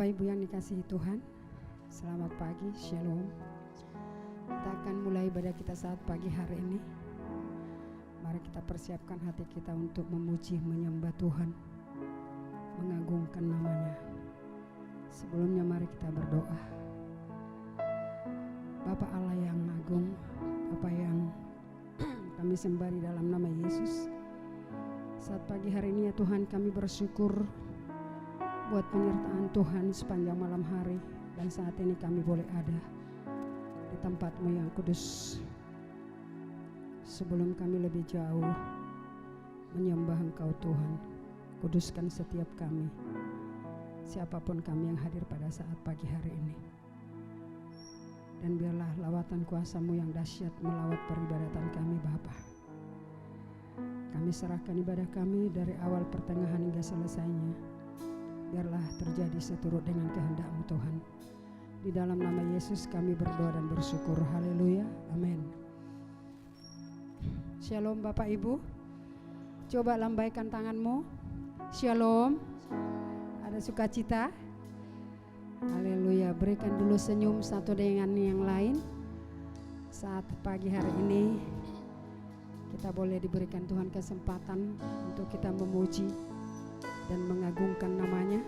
Bapak Ibu yang dikasihi Tuhan, selamat pagi, Shalom. Kita akan mulai ibadah kita saat pagi hari ini. Mari kita persiapkan hati kita untuk memuji, menyembah Tuhan, mengagungkan namanya. Sebelumnya mari kita berdoa. Bapa Allah yang agung, Bapa yang kami sembah di dalam nama Yesus. Saat pagi hari ini ya Tuhan, kami bersyukur buat penyertaan Tuhan sepanjang malam hari, dan saat ini kami boleh ada di tempat-Mu yang kudus. Sebelum kami lebih jauh menyembah Engkau Tuhan, kuduskan setiap kami, siapapun kami yang hadir pada saat pagi hari ini. Dan biarlah lawatan kuasa-Mu yang dahsyat melawat peribadatan kami Bapa. Kami serahkan ibadah kami dari awal pertengahan hingga selesainya. Biarlah terjadi seturut dengan kehendak-Mu Tuhan. Di dalam nama Yesus kami berdoa dan bersyukur. Haleluya. Amin. Shalom Bapak Ibu. Coba lambaikan tanganmu. Shalom. Ada sukacita. Haleluya. Berikan dulu senyum satu dengan yang lain. Saat pagi hari ini kita boleh diberikan Tuhan kesempatan untuk kita memuji dan mengagungkan namanya.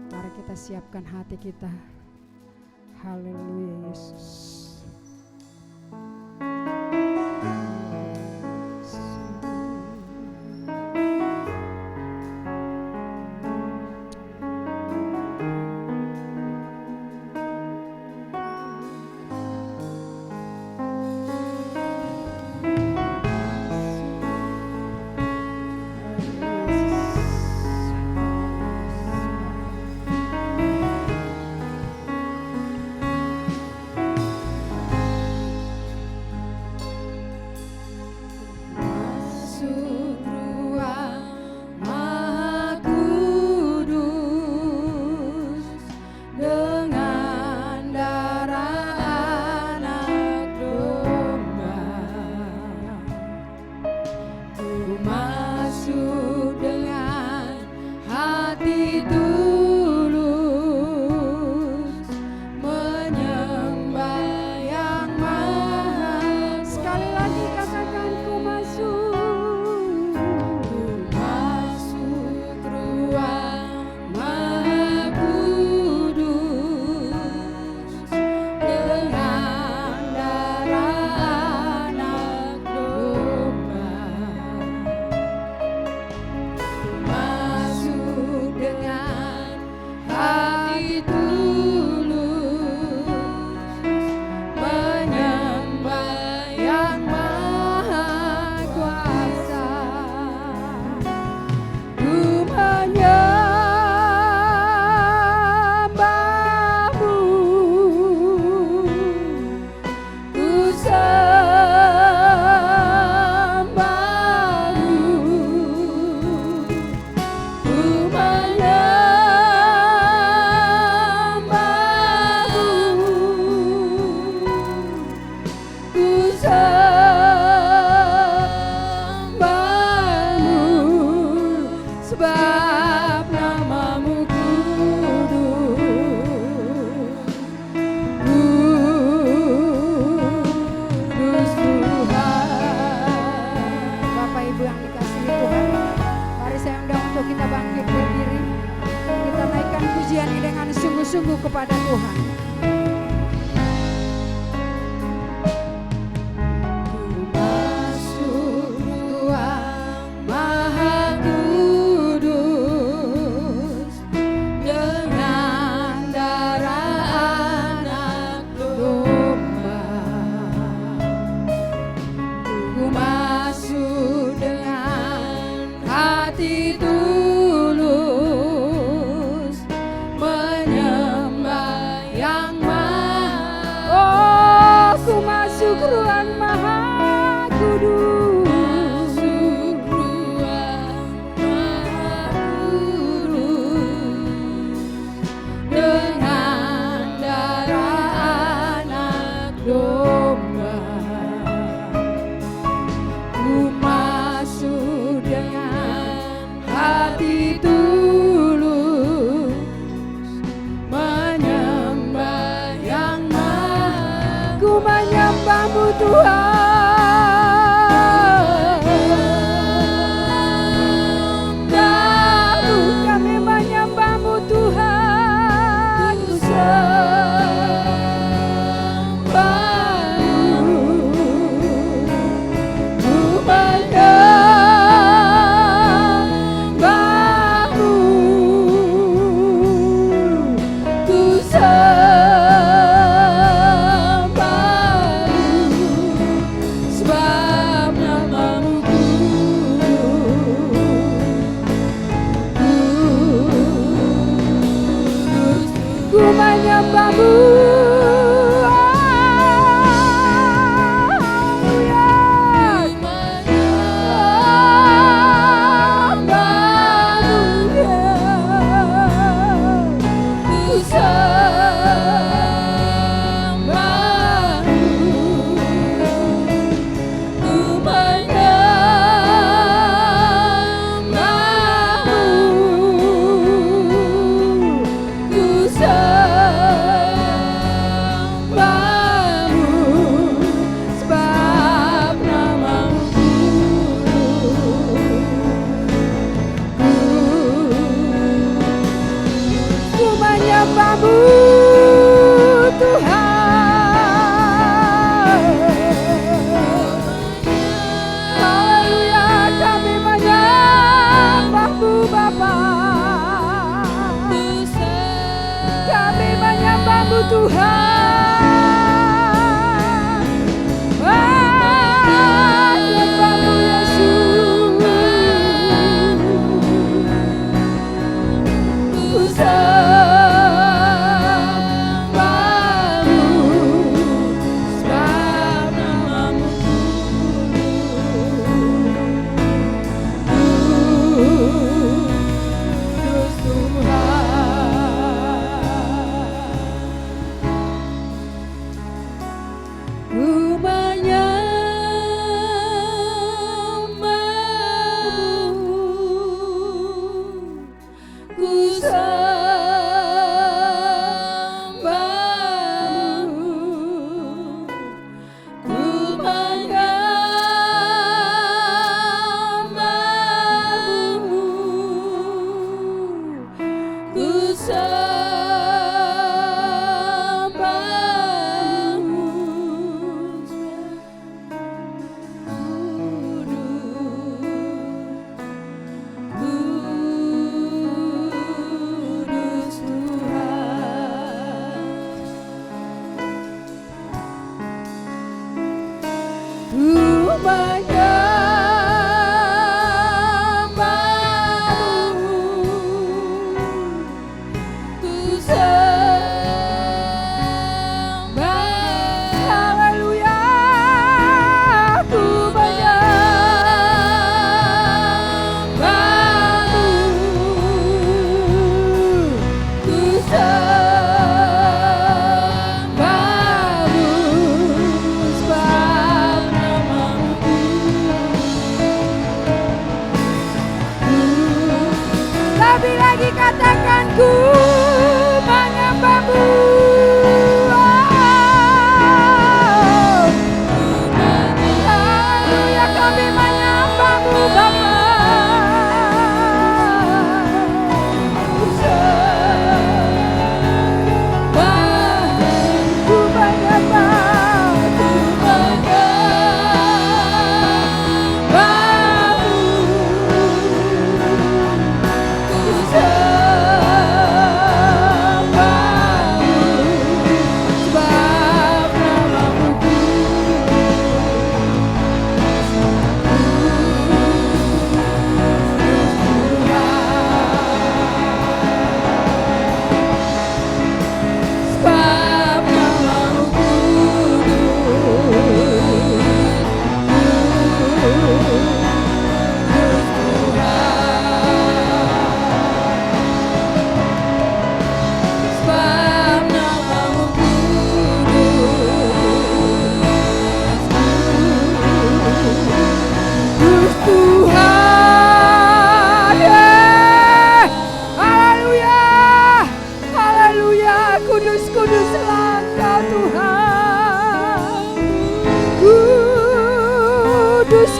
Mari kita siapkan hati kita. Haleluya Yesus. Sungguh kepada Tuhan. menyembah-Mu Tuhan. Kami menyembah-Mu Tuhan. Ku sembah-Mu, ku menyembah-Mu, ku sembah-Mu, sebab nama-Mu kudus. Ku menyembah-Mu. Ku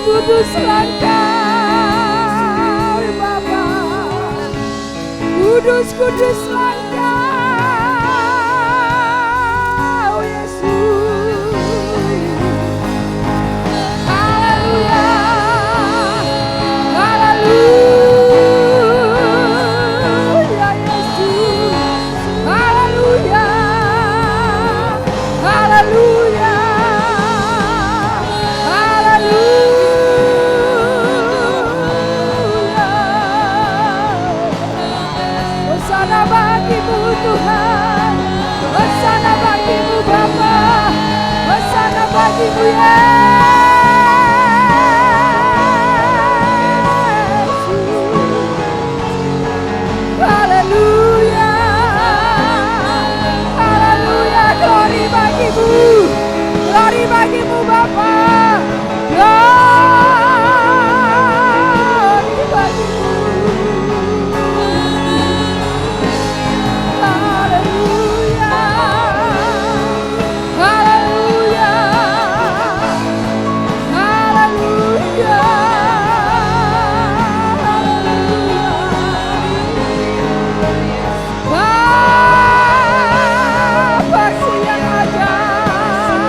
kuduslah Engkau Bapa. Kuduslah Engkau Yesus. Haleluya, haleluya Yesus. Haleluya, haleluya, hosana bagimu Tuhan, hosana bagimu Bapa, hosana bagimu Yesus. Haleluya, haleluya, glory bagimu Bapa, glory bagimu. Haleluya, haleluya, haleluya, Bapakku yang ajaib,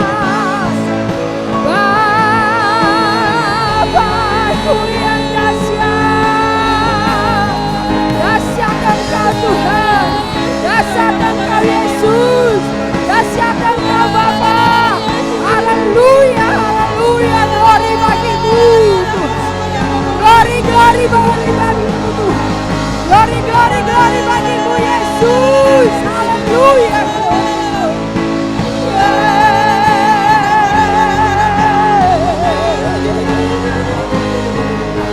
Bapakku yang dahsyat, dahsyat Engkau Tuhan, dahsyat Engkau Yesus, dahsyat Engkau Bapa. Haleluya, haleluya, glory bagimu Tuhan, glory bagimu Tuhan, glory bagimu Yesus. Haleluya,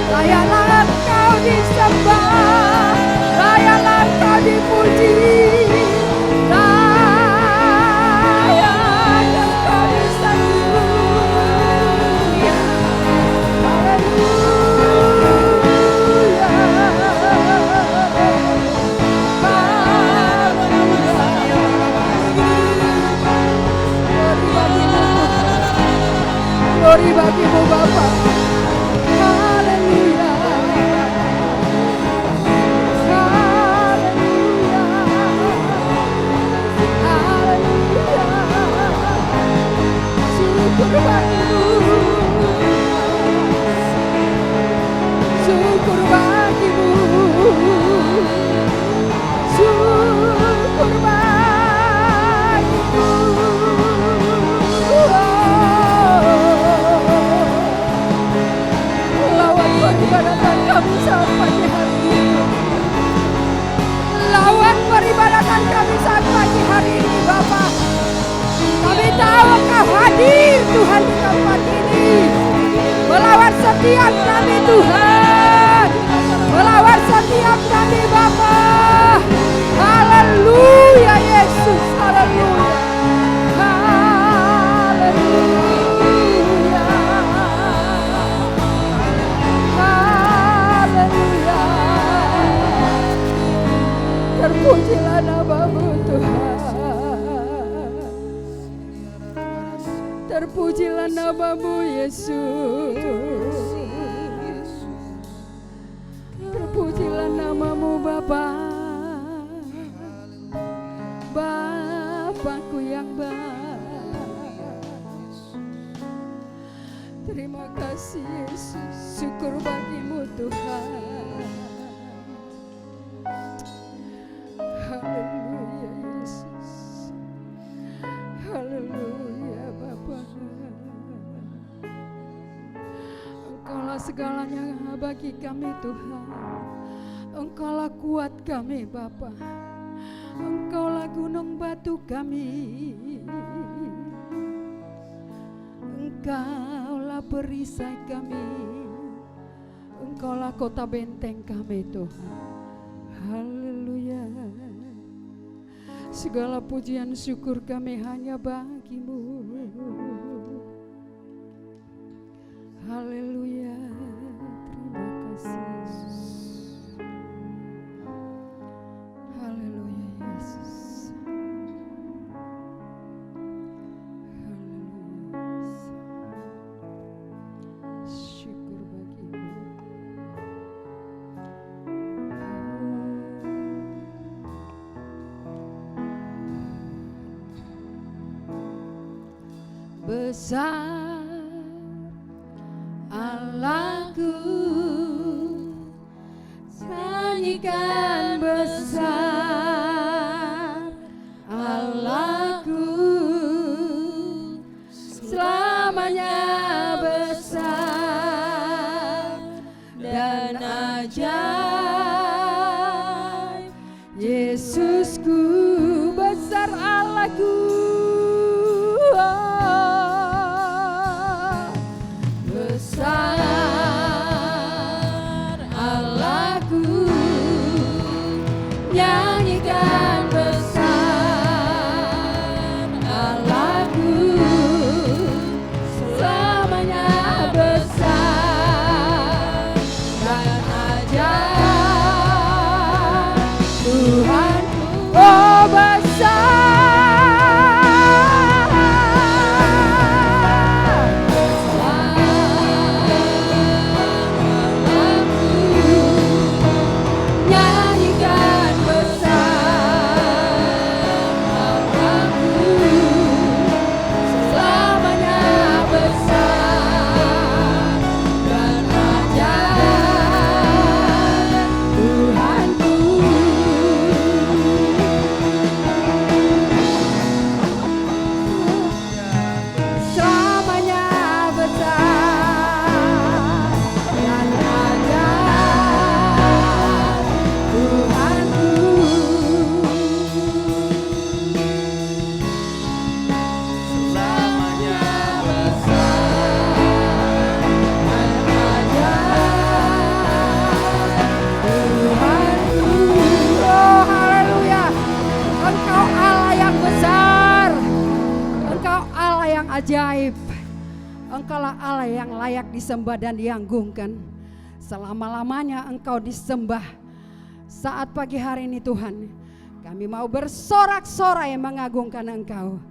layanlah Engkau disembah, layanlah Engkau dipuji, layak Engkau disanjung. Haleluya, glory bagimu Bapa. Haleluya, haleluya, haleluya, syukur bagimu, syukur bagimu, syukur bagimu. Lawan peribadatan kami saat pagi hari ini, lawan peribadatan kami saat pagi hari ini Bapa. Kami tahu Engkau hadir Tuhan di tempat ini, melawan setiap kami Tuhan, melawan setiap kami Bapa. Haleluya Yesus, haleluya, haleluya, haleluya. Terpujilah nama-Mu Tuhan, terpujilah nama-Mu Yesus, terpujilah nama-Mu Bapa, Bapakku yang baik. Terima kasih Yesus, syukur bagimu Tuhan. Haleluya Yesus, haleluya Bapa. Engkaulah segalanya bagi kami Tuhan, Engkaulah kuat kami Bapa, Engkaulah gunung batu kami, Engkaulah perisai kami, Engkaulah kota benteng kami Tuhan. Haleluya, segala pujian syukur kami hanya bagi-Mu. Haleluya, terima kasih Yesus. Haleluya Yesus. Haleluya. besar Allahku, nyanyikan besar Allahku, selamanya besar dan ajaib. Yesusku besar Allahku, besar Allahku, nyanyikan besar Allahku, selamanya besar dan ajaib. Tuhanku, oh besar. Ajaib, Engkaulah Allah yang layak disembah dan diagungkan. Selama-lamanya Engkau disembah. Saat pagi hari ini Tuhan, kami mau bersorak-sorai mengagungkan Engkau.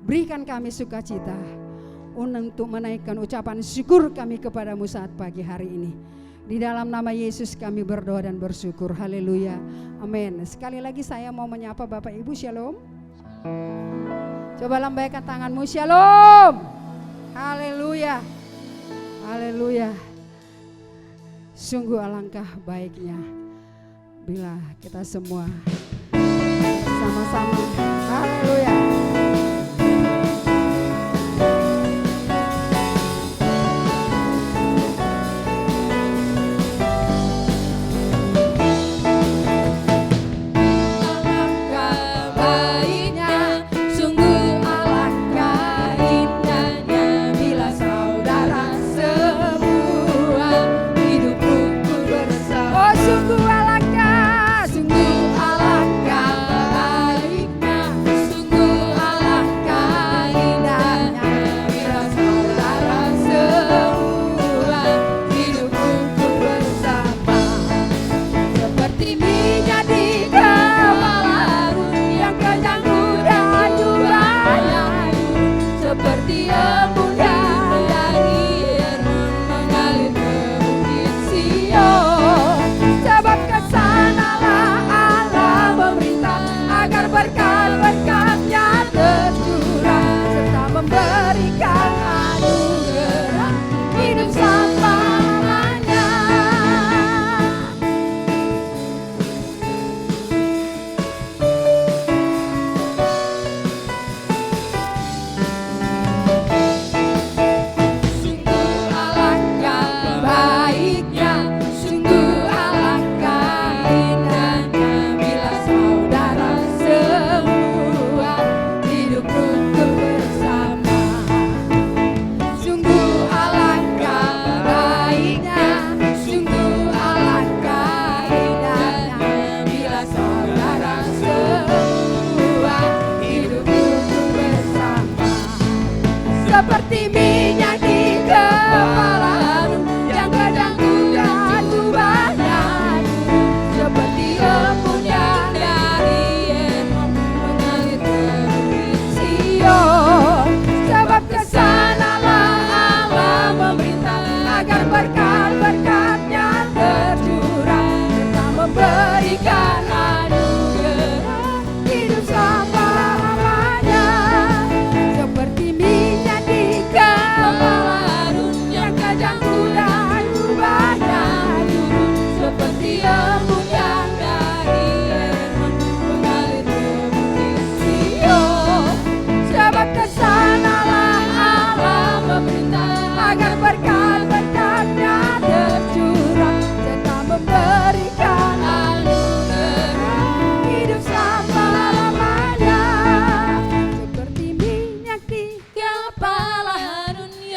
Berikan kami sukacita untuk menaikkan ucapan syukur kami kepadamu saat pagi hari ini. Di dalam nama Yesus kami berdoa dan bersyukur. Haleluya, amin. Sekali lagi saya mau menyapa Bapak Ibu, shalom. Coba lambaikan tanganmu, shalom. Haleluya, haleluya. Sungguh alangkah baiknya bila kita semua sama-sama. Haleluya. Sungguh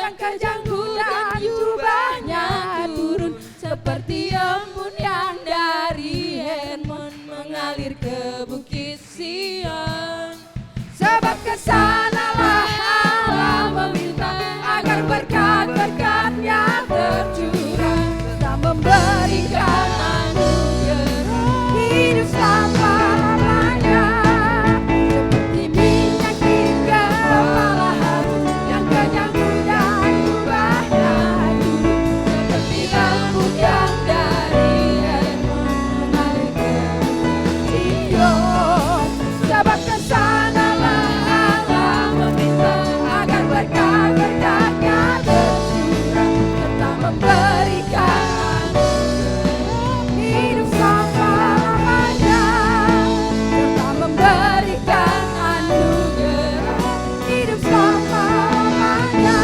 yang kejang hujan jubahnya turun seperti embun yang dari Hermon mengalir ke bukit Sion. Sebab kesanalah Allah meminta agar berkat-berkat-Nya tercurah, serta memberikan anugerah hidup selama-lamanya. Seperti minyak di kepala Harun yang kejang hujan jubahnya turun, seperti embun yang dari Hermon mengalir ke Sion. Sebab kesanalah Allah meminta agar berkat-berkat-Nya tercurah, serta memberikan anugerah hidup selama-lamanya, serta memberikan anugerah hidup selama-lamanya,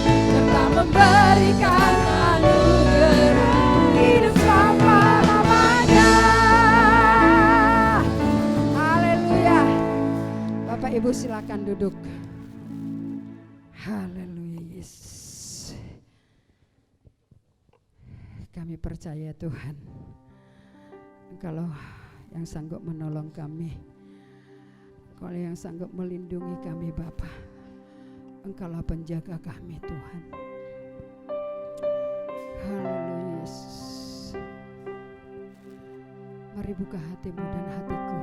serta memberikan anugerah hidup selama-lamanya. Haleluya. Bapak Ibu silakan duduk. Haleluya Yesus. Kami percaya Tuhan, Engkaulah yang sanggup menolong kami, Engkaulah yang sanggup melindungi kami Bapa. Engkaulah penjaga kami Tuhan. Haleluya Yesus. Mari buka hatimu dan hatiku,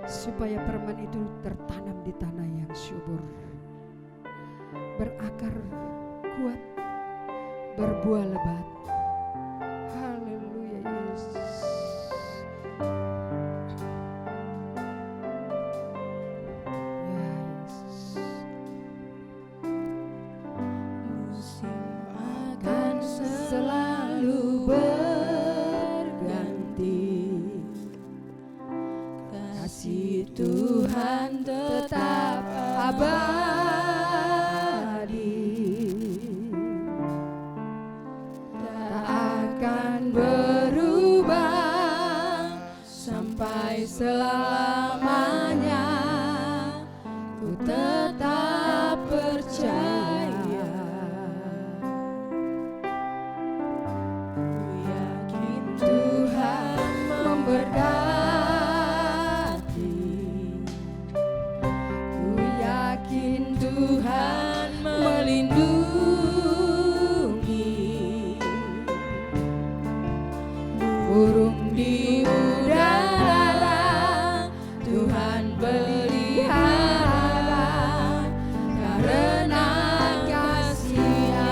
supaya firman itu tertanam di tanah yang subur, berakar kuat, berbuah lebat. Haleluya Yesus. Ya Yesus. Musim akan selalu berganti, kasih Tuhan tetap abadi, tak akan berubah sampai selamanya. Ku tetap percaya, ku yakin Tuhan memberkati, ku yakin Tuhan melindungi. Burung di udara Tuhan pelihara karena kasih-Nya.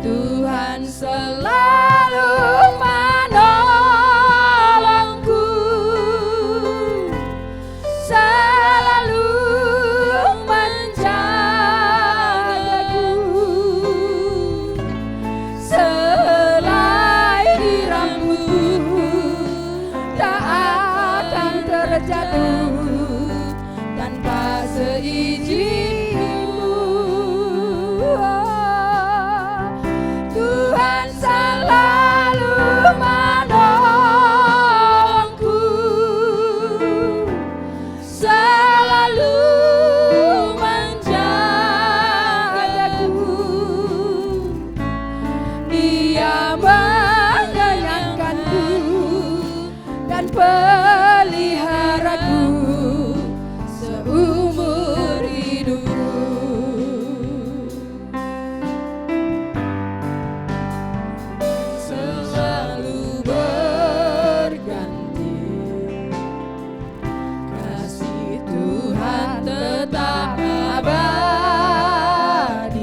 Tuhan selalu menolongku, selalu menjagaku. Selai di rambutku tak akan terjatuh tanpa seizin-Mu. Tuhan selalu menolongku, selalu menjagaku. Dia mengenyangkanku dan peliharaku seumur hidupku. Selalu berganti, kasih Tuhan tetap abadi,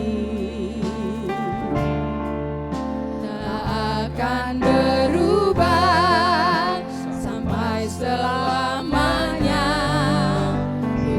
tak akan berubah sampai selamanya. Ku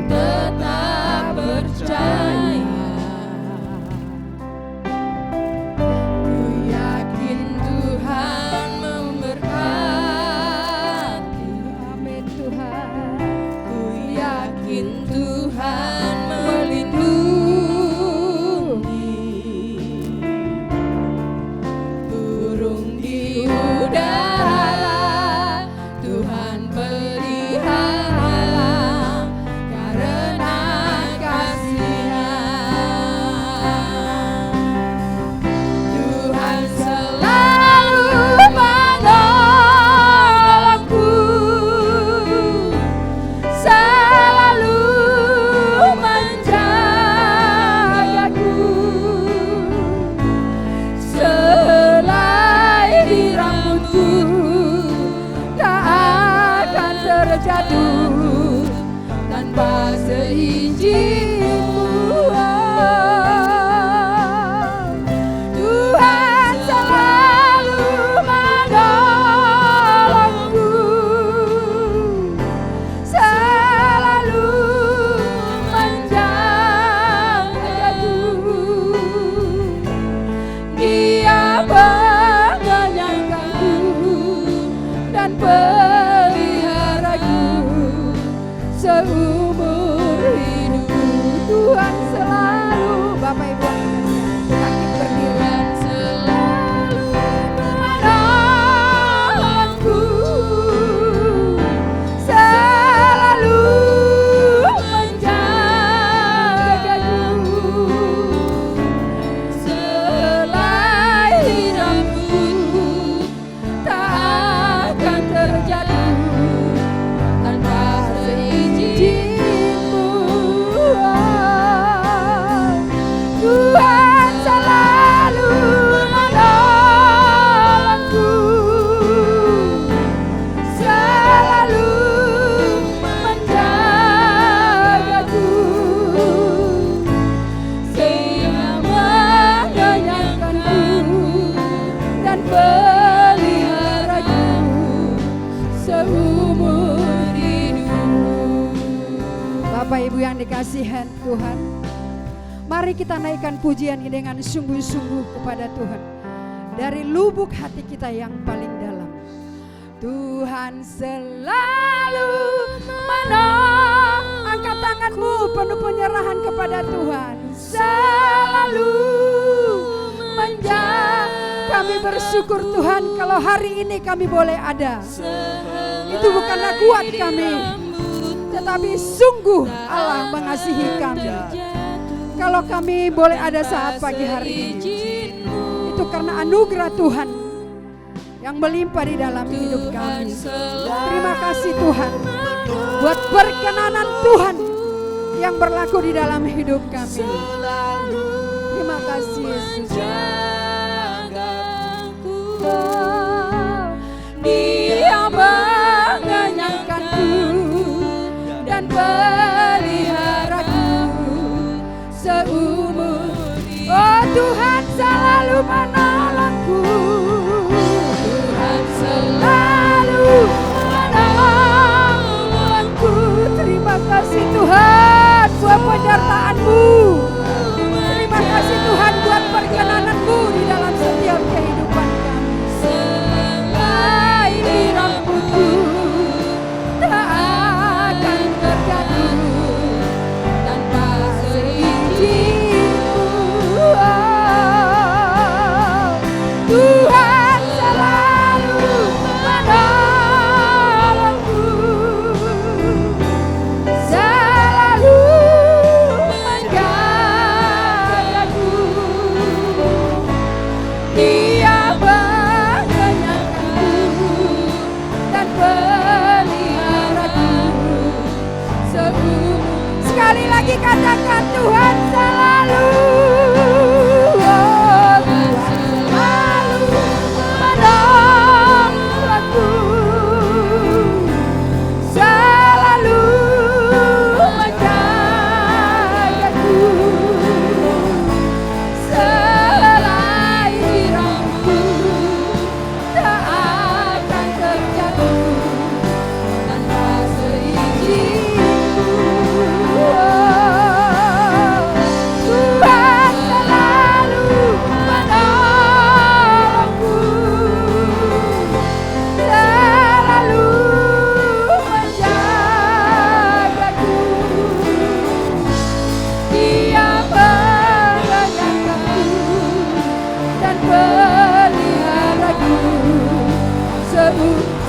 Bapak Ibu yang dikasihi Tuhan, mari kita naikkan pujian ini dengan sungguh-sungguh kepada Tuhan dari lubuk hati kita yang paling dalam. Tuhan selalu menolong. Angkat tanganmu penuh penyerahan kepada Tuhan. Selalu menjaga. Kami bersyukur Tuhan kalau hari ini kami boleh ada. Itu bukanlah kuat kami, tetapi sungguh Allah mengasihi kami. Kalau kami boleh ada saat pagi hari ini, itu karena anugerah Tuhan yang melimpah di dalam hidup kami. Terima kasih Tuhan buat perkenanan Tuhan yang berlaku di dalam hidup kami. Terima kasih Yesus. Dia mengenyangkanku dan peliharaku seumur. Oh Tuhan selalu menolongku. Tuhan selalu menolongku. Terima kasih Tuhan buat penyertaan-Mu. Terima kasih Tuhan buat perkenanan-Mu di dalam setiap kehidupan kami. Selai di rambutku tak akan terjatuh tanpa seizin-Mu. Tuhan selalu menolongku, selalu menjagaku. Dia mengenyangkanku dan peliharaku seumur. Sekali lagi katakan Tuhan selalu.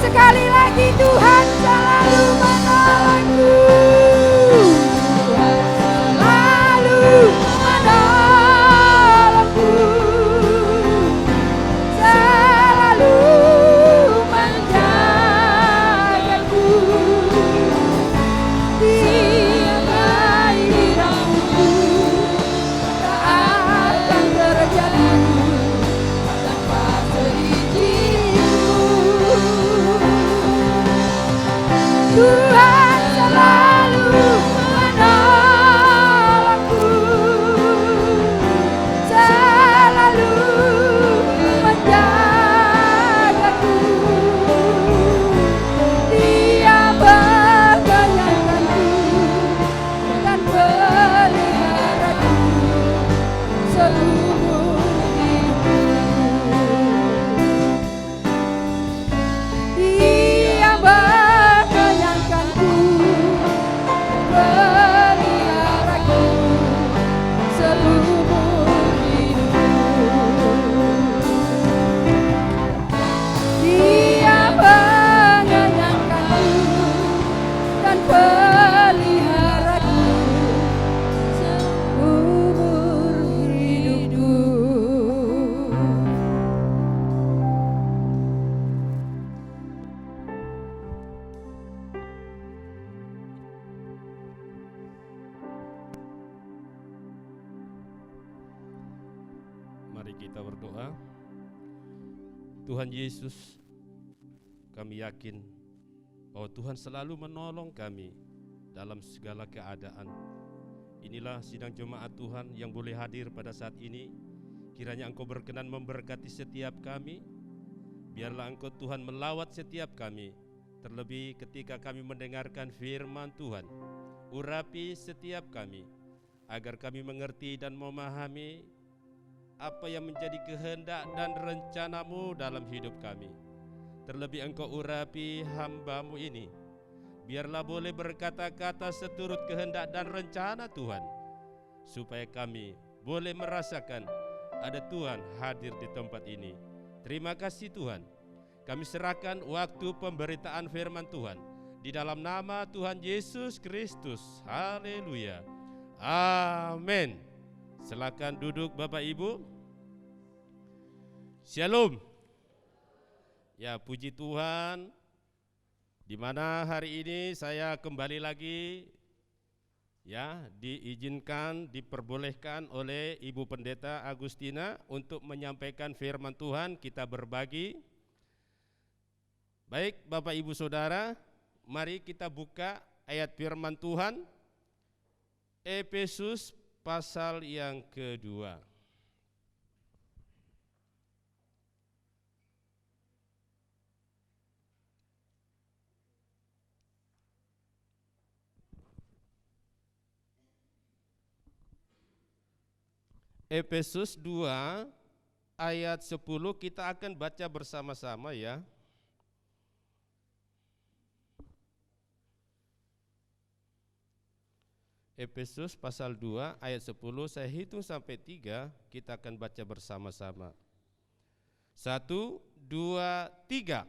Sekali lagi Tuhan selalu menolongku. Tuhan selalu menolongku, selalu menjagaku. Dia baik rambutku tak akan terjatuh tanpa seizin-Mu. Tuhan selalu menolongku, selalu menjagaku. Dia mengenyangkanku dan peliharaku seumur hidupku. Dia mengenyangkanku, peliharaku seumur hidupku. Dia mengenyangkanku dan peliharaku seumur hidupku. Mari kita berdoa. Tuhan Yesus, kami yakin bahwa Tuhan selalu menolong kami dalam segala keadaan. Inilah sidang jemaat Tuhan yang boleh hadir pada saat ini. Kiranya Engkau berkenan memberkati setiap kami. Biarlah Engkau Tuhan melawat setiap kami, terlebih ketika kami mendengarkan firman Tuhan. urapi setiap kami, agar kami mengerti dan memahami apa yang menjadi kehendak dan rencana-Mu dalam hidup kami. Terlebih Engkau urapi hamba-Mu ini, biarlah boleh berkata-kata seturut kehendak dan rencana Tuhan, supaya kami boleh merasakan ada Tuhan hadir di tempat ini. Terima kasih Tuhan. Kami serahkan waktu pemberitaan firman Tuhan di dalam nama Tuhan Yesus Kristus. Haleluya. Amin. Silakan duduk Bapak Ibu. Shalom. Ya, puji Tuhan, di mana hari ini saya kembali lagi ya diizinkan, diperbolehkan oleh Ibu Pendeta Agustina untuk menyampaikan firman Tuhan, kita berbagi. Baik Bapak Ibu Saudara, mari kita buka ayat firman Tuhan Efesus pasal yang kedua. Efesus 2 ayat 10 kita akan baca bersama-sama ya. Efesus pasal 2 ayat 10, saya hitung sampai 3, kita akan baca bersama-sama. 1, 2, 3.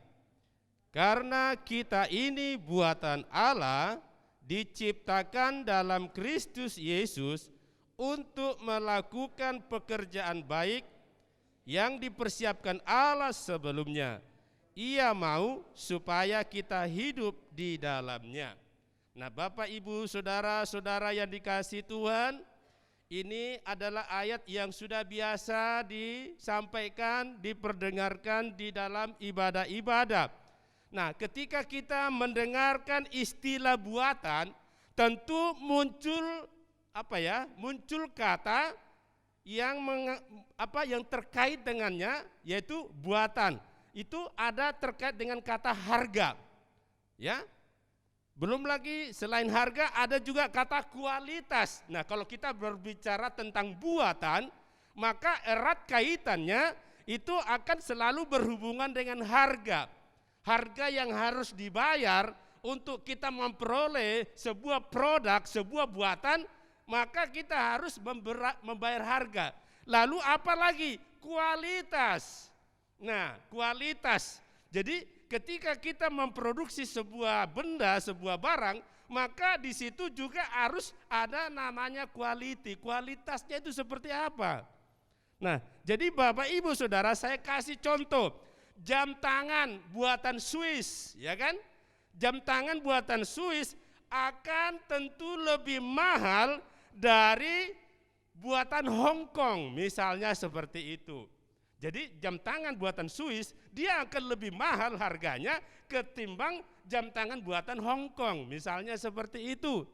Karena kita ini buatan Allah, diciptakan dalam Kristus Yesus untuk melakukan pekerjaan baik yang dipersiapkan Allah sebelumnya. Ia mau supaya kita hidup di dalamnya. Nah, Bapak Ibu Saudara-saudara yang dikasihi Tuhan, ini adalah ayat yang sudah biasa disampaikan, diperdengarkan di dalam ibadah-ibadah. Nah, ketika kita mendengarkan istilah buatan, tentu muncul muncul kata yang terkait dengannya, yaitu buatan. Itu ada terkait dengan kata harga. Ya. Belum lagi selain harga ada juga kata kualitas. Nah, kalau kita berbicara tentang buatan, maka erat kaitannya itu akan selalu berhubungan dengan harga. Harga yang harus dibayar untuk kita memperoleh sebuah produk, sebuah buatan, maka kita harus membayar harga. Lalu apa lagi? Kualitas. Nah, kualitas. Jadi ketika kita memproduksi sebuah benda, sebuah barang, maka di situ juga harus ada namanya quality. Kualitasnya itu seperti apa? Nah, jadi Bapak Ibu Saudara, saya kasih contoh. Jam tangan buatan Swiss, ya kan? Jam tangan buatan Swiss akan tentu lebih mahal dari buatan Hong Kong, misalnya seperti itu. Jadi jam tangan buatan Swiss dia akan lebih mahal harganya ketimbang jam tangan buatan Hong Kong, misalnya seperti itu.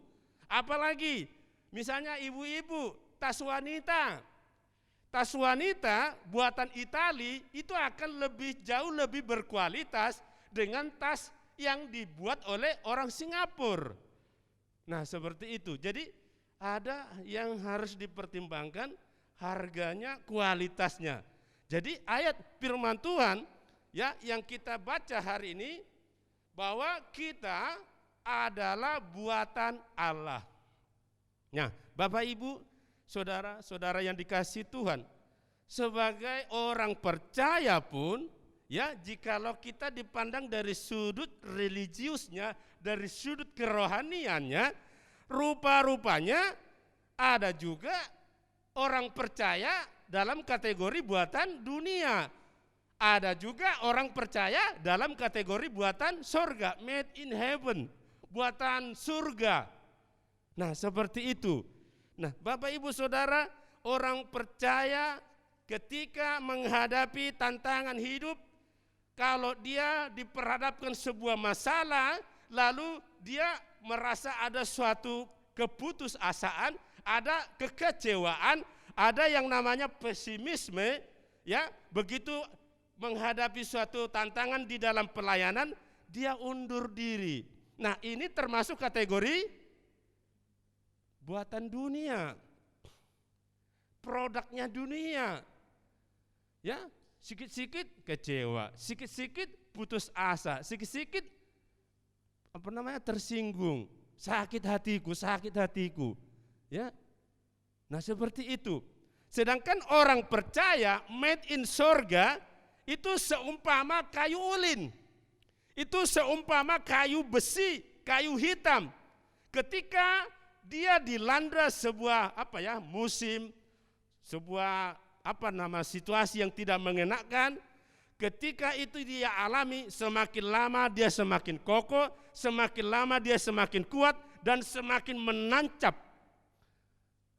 Apalagi misalnya ibu-ibu, tas wanita. Tas wanita buatan Itali itu akan jauh lebih berkualitas dengan tas yang dibuat oleh orang Singapura. Nah, seperti itu. Jadi ada yang harus dipertimbangkan, harganya, kualitasnya. Jadi ayat firman Tuhan ya yang kita baca hari ini, bahwa kita adalah buatan Allah. Nah, Bapak Ibu, saudara-saudara yang dikasihi Tuhan, sebagai orang percaya pun ya, jikalau kita dipandang dari sudut religiusnya, dari sudut kerohaniannya, rupa-rupanya ada juga orang percaya dalam kategori buatan dunia. Ada juga orang percaya dalam kategori buatan surga, made in heaven, buatan surga. Nah, seperti itu. Nah, Bapak Ibu Saudara, orang percaya ketika menghadapi tantangan hidup, kalau dia diperhadapkan sebuah masalah, lalu dia merasa ada suatu keputusasaan, ada kekecewaan, ada yang namanya pesimisme, ya, begitu menghadapi suatu tantangan di dalam pelayanan, dia undur diri. Nah, ini termasuk kategori buatan dunia, produknya dunia. Ya, sikit-sikit kecewa, sikit-sikit putus asa, sikit-sikit tersinggung, sakit hatiku. Ya. Nah, seperti itu. Sedangkan orang percaya made in sorga itu seumpama kayu ulin. Itu seumpama kayu besi, kayu hitam. Ketika dia dilanda sebuah musim, sebuah situasi yang tidak mengenakan, ketika itu dia alami, semakin lama dia semakin kokoh, semakin lama dia semakin kuat dan semakin menancap.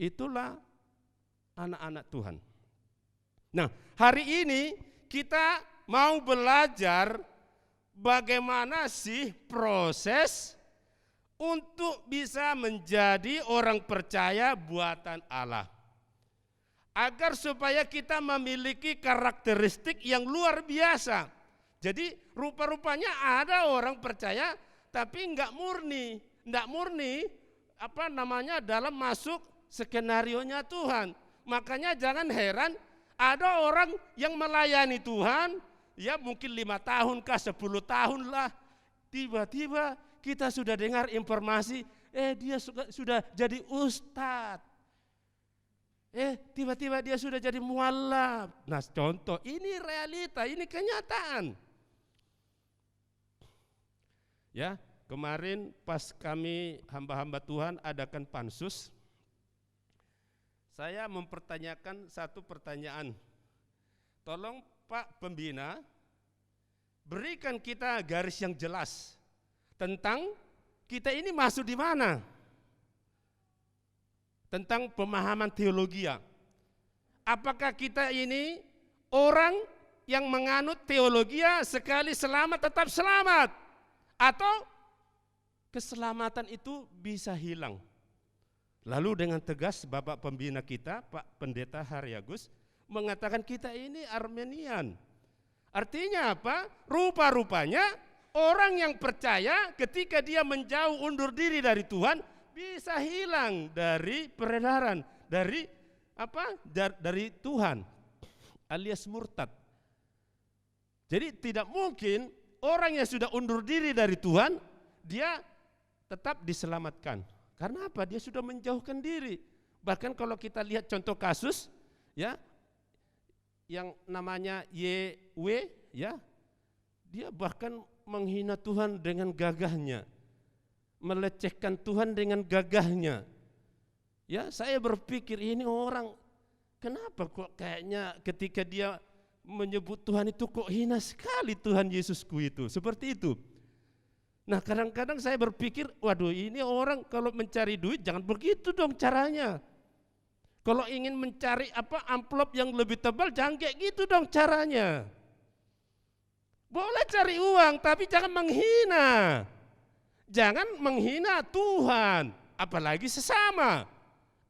Itulah anak-anak Tuhan. Nah, hari ini kita mau belajar bagaimana sih proses untuk bisa menjadi orang percaya buatan Allah. Agar supaya kita memiliki karakteristik yang luar biasa. Jadi rupa-rupanya ada orang percaya tapi enggak murni dalam masuk skenarionya Tuhan. Makanya jangan heran ada orang yang melayani Tuhan, ya mungkin 5 tahun kah, 10 tahun lah. Tiba-tiba kita sudah dengar informasi, dia sudah jadi ustadz. Tiba-tiba dia sudah jadi mualaf. Nah, contoh, ini realita, ini kenyataan. Ya, kemarin pas kami hamba-hamba Tuhan adakan pansus, saya mempertanyakan satu pertanyaan. Tolong Pak Pembina, berikan kita garis yang jelas tentang kita ini masuk di mana? Tentang pemahaman teologi. Apakah kita ini orang yang menganut teologi sekali selamat tetap selamat, atau keselamatan itu bisa hilang? Lalu dengan tegas Bapak Pembina kita, Pak Pendeta Haryagus, mengatakan kita ini Armenian. Artinya apa? Rupa-rupanya orang yang percaya ketika dia menjauh undur diri dari Tuhan bisa hilang dari peredaran, dari Tuhan, alias murtad. Jadi tidak mungkin orang yang sudah undur diri dari Tuhan dia tetap diselamatkan. Karena apa? Dia sudah menjauhkan diri. Bahkan kalau kita lihat contoh kasus, ya, yang namanya YW, ya, dia bahkan menghina Tuhan dengan gagahnya, melecehkan Tuhan dengan gagahnya. Ya, saya berpikir ini orang kenapa kok kayaknya ketika dia menyebut Tuhan itu kok hina sekali Tuhan Yesusku itu, seperti itu. Nah, kadang-kadang saya berpikir, waduh, ini orang kalau mencari duit jangan begitu dong caranya. Kalau ingin mencari amplop yang lebih tebal jangan kayak gitu dong caranya. Boleh cari uang tapi jangan menghina. Jangan menghina Tuhan, apalagi sesama.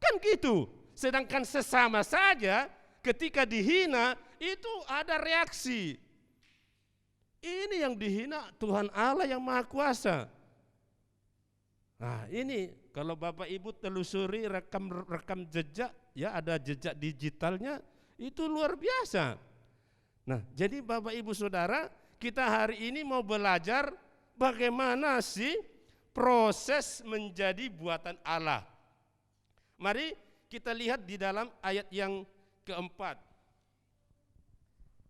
Kan gitu. Sedangkan sesama saja ketika dihina itu ada reaksi. Ini yang dihina Tuhan Allah yang Maha Kuasa. Nah, ini kalau Bapak Ibu telusuri rekam jejak, ya ada jejak digitalnya, itu luar biasa. Nah, jadi Bapak Ibu Saudara, kita hari ini mau belajar bagaimana sih proses menjadi buatan Allah. Mari kita lihat di dalam ayat yang keempat.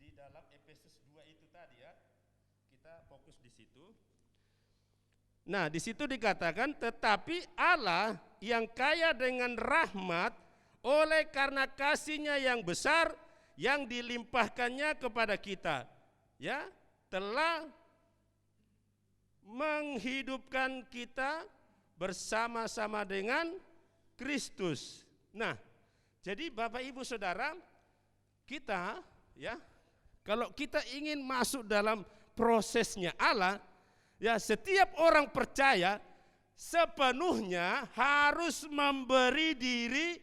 Di dalam Efesus 2 itu tadi ya, kita fokus di situ. Nah, di situ dikatakan, tetapi Allah yang kaya dengan rahmat oleh karena kasih-Nya yang besar yang dilimpahkannya kepada kita, ya, telah menghidupkan kita bersama-sama dengan Kristus. Nah, jadi Bapak Ibu Saudara, kita ya, kalau kita ingin masuk dalam prosesnya Allah, ya setiap orang percaya sepenuhnya harus memberi diri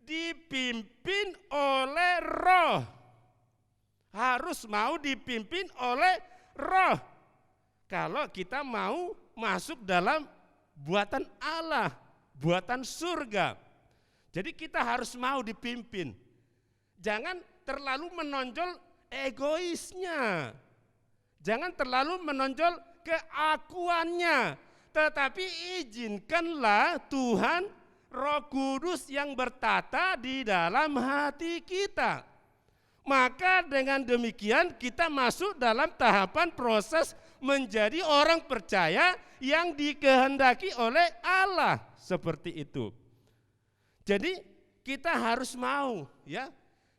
dipimpin oleh Roh. Harus mau dipimpin oleh Roh. Kalau kita mau masuk dalam buatan Allah, buatan surga. Jadi kita harus mau dipimpin. Jangan terlalu menonjol egoisnya. Jangan terlalu menonjol keakuannya. Tetapi izinkanlah Tuhan Roh Kudus yang bertata di dalam hati kita. Maka dengan demikian kita masuk dalam tahapan proses menjadi orang percaya yang dikehendaki oleh Allah, seperti itu. Jadi kita harus mau, ya.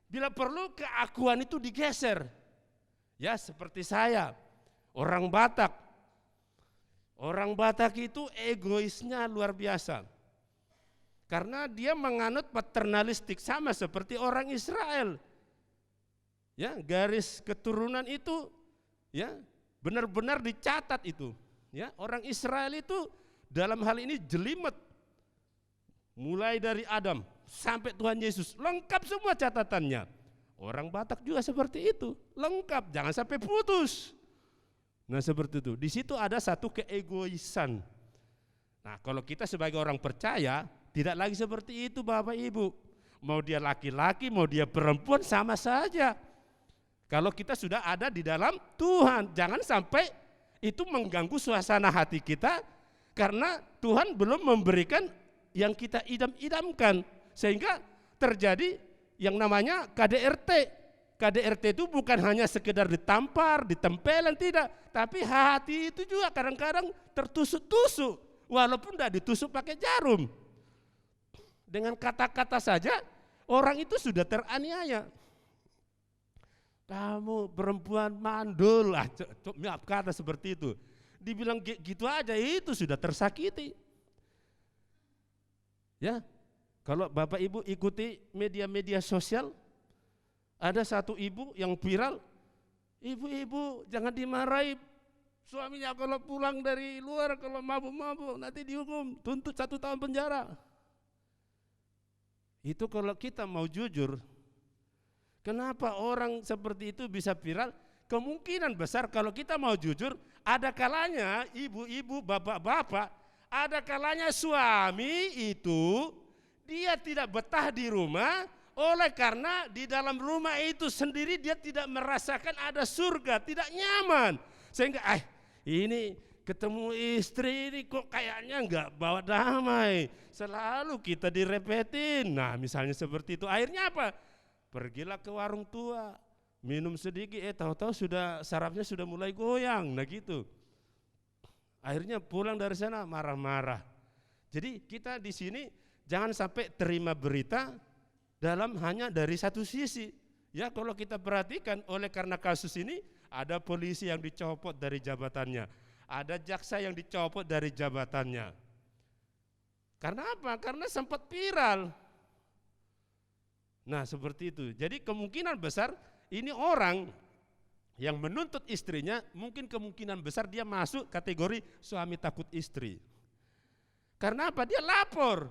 Bila perlu keakuan itu digeser. Ya, seperti saya, orang Batak. Orang Batak itu egoisnya luar biasa. Karena dia menganut paternalistik sama seperti orang Israel. Ya, garis keturunan itu ya benar-benar dicatat itu. Ya, orang Israel itu dalam hal ini jelimet. Mulai dari Adam sampai Tuhan Yesus, lengkap semua catatannya. Orang Batak juga seperti itu, lengkap, jangan sampai putus. Nah, seperti itu. Di situ ada satu keegoisan. Nah, kalau kita sebagai orang percaya tidak lagi seperti itu, Bapak Ibu. Mau dia laki-laki, mau dia perempuan, sama saja. Kalau kita sudah ada di dalam Tuhan, jangan sampai itu mengganggu suasana hati kita karena Tuhan belum memberikan yang kita idam-idamkan, sehingga terjadi yang namanya KDRT. KDRT itu bukan hanya sekedar ditampar, ditempelan, tidak, tapi hati itu juga kadang-kadang tertusuk-tusuk, walaupun tidak ditusuk pakai jarum. Dengan kata-kata saja orang itu sudah teraniaya. Kamu perempuan mandul, maaf kata seperti itu. Dibilang gitu aja itu sudah tersakiti. Ya, kalau Bapak Ibu ikuti media-media sosial, ada satu ibu yang viral, ibu-ibu jangan dimarahi suaminya kalau pulang dari luar, kalau mabuk-mabuk nanti dihukum, tuntut 1 tahun penjara. Itu kalau kita mau jujur, kenapa orang seperti itu bisa viral? Kemungkinan besar kalau kita mau jujur, ada kalanya ibu-ibu, bapak-bapak, ada kalanya suami itu dia tidak betah di rumah oleh karena di dalam rumah itu sendiri dia tidak merasakan ada surga, tidak nyaman. Sehingga ini ketemu istri ini kok kayaknya enggak bawa damai, selalu kita direpetin. Nah, misalnya seperti itu, akhirnya apa? Pergilah ke warung tua, minum sedikit, tahu-tahu sudah sarafnya sudah mulai goyang, nah gitu. Akhirnya pulang dari sana marah-marah. Jadi kita di sini jangan sampai terima berita dalam hanya dari satu sisi. Ya, kalau kita perhatikan, oleh karena kasus ini ada polisi yang dicopot dari jabatannya, ada jaksa yang dicopot dari jabatannya. Karena apa? Karena sempat viral. Nah, seperti itu. Jadi kemungkinan besar ini orang yang menuntut istrinya, mungkin kemungkinan besar dia masuk kategori suami takut istri. Karena apa? Dia lapor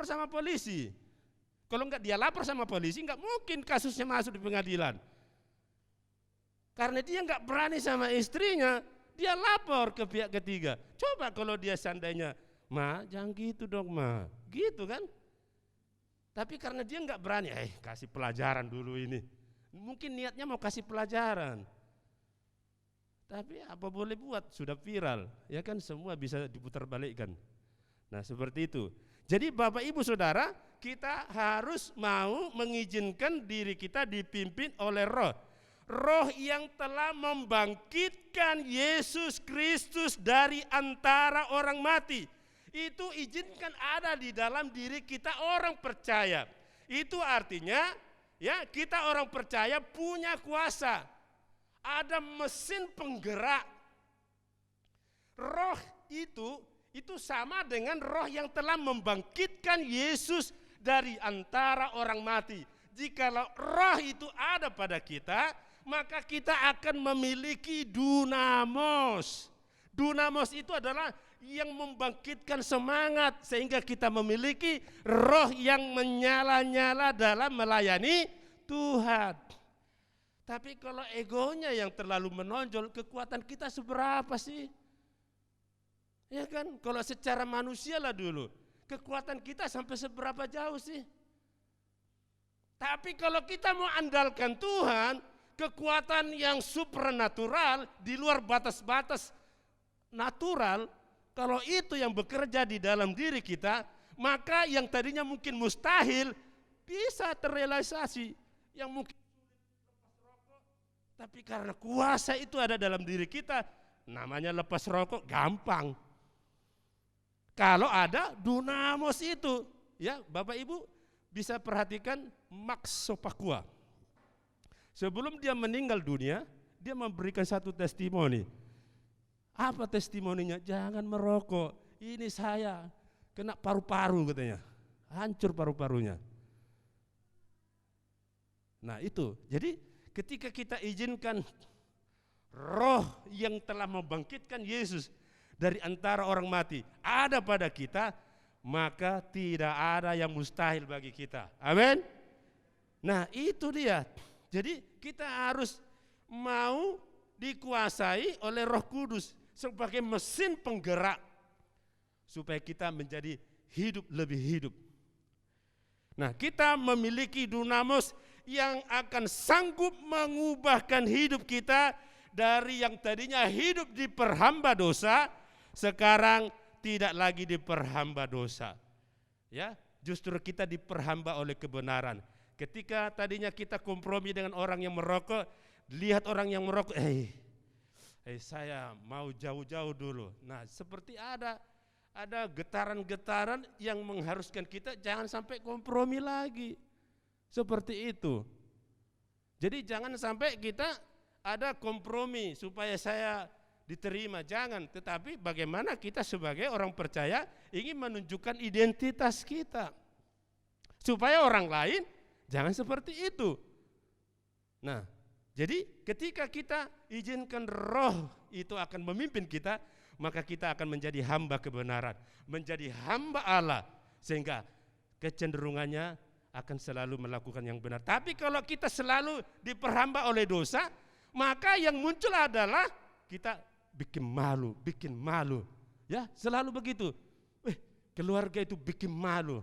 sama polisi. Kalau enggak dia lapor sama polisi, enggak mungkin kasusnya masuk di pengadilan. Karena dia enggak berani sama istrinya, dia lapor ke pihak ketiga. Coba kalau dia seandainya, "Ma, jangan gitu dong, Ma." Gitu kan? Tapi karena dia enggak berani, kasih pelajaran dulu ini. Mungkin niatnya mau kasih pelajaran. Tapi apa boleh buat, sudah viral. Ya kan, semua bisa diputar balikkan. Nah, seperti itu. Jadi Bapak Ibu Saudara, kita harus mau mengizinkan diri kita dipimpin oleh Roh. Roh yang telah membangkitkan Yesus Kristus dari antara orang mati. Itu izinkan ada di dalam diri kita orang percaya. Itu artinya ya, kita orang percaya punya kuasa. Ada mesin penggerak. Roh itu sama dengan roh yang telah membangkitkan Yesus dari antara orang mati. Jikalau roh itu ada pada kita, maka kita akan memiliki dunamos. Dunamos itu adalah yang membangkitkan semangat sehingga kita memiliki roh yang menyala-nyala dalam melayani Tuhan. Tapi kalau egonya yang terlalu menonjol, kekuatan kita seberapa sih? Ya kan, kalau secara manusia lah dulu, kekuatan kita sampai seberapa jauh sih? Tapi kalau kita mau andalkan Tuhan, kekuatan yang supranatural di luar batas-batas natural, kalau itu yang bekerja di dalam diri kita, maka yang tadinya mungkin mustahil bisa terrealisasi. Yang mungkin tapi karena kuasa itu ada dalam diri kita, namanya lepas rokok gampang. Kalau ada dunamos itu, ya Bapak Ibu bisa perhatikan Max Sopakua. Sebelum dia meninggal dunia, dia memberikan satu testimoni. Apa testimoninya? Jangan merokok. Ini saya kena paru-paru katanya, hancur paru-parunya. Nah itu, jadi ketika kita izinkan roh yang telah membangkitkan Yesus dari antara orang mati ada pada kita, maka tidak ada yang mustahil bagi kita. Amin. Nah itu dia. Jadi kita harus mau dikuasai oleh Roh Kudus sebagai mesin penggerak supaya kita menjadi hidup lebih hidup. Nah kita memiliki dunamos yang akan sanggup mengubahkan hidup kita dari yang tadinya hidup diperhamba dosa, sekarang tidak lagi diperhamba dosa. Ya, justru kita diperhamba oleh kebenaran. Ketika tadinya kita kompromi dengan orang yang merokok, lihat orang yang merokok, saya mau jauh-jauh dulu. Nah, seperti ada getaran-getaran yang mengharuskan kita jangan sampai kompromi lagi. Seperti itu. Jadi jangan sampai kita ada kompromi supaya saya diterima, jangan. Tetapi bagaimana kita sebagai orang percaya ingin menunjukkan identitas kita. Supaya orang lain jangan seperti itu. Nah, jadi ketika kita izinkan roh itu akan memimpin kita, maka kita akan menjadi hamba kebenaran, menjadi hamba Allah, sehingga kecenderungannya akan selalu melakukan yang benar. Tapi kalau kita selalu diperhamba oleh dosa, maka yang muncul adalah kita bikin malu. Ya, selalu begitu. Keluarga itu bikin malu.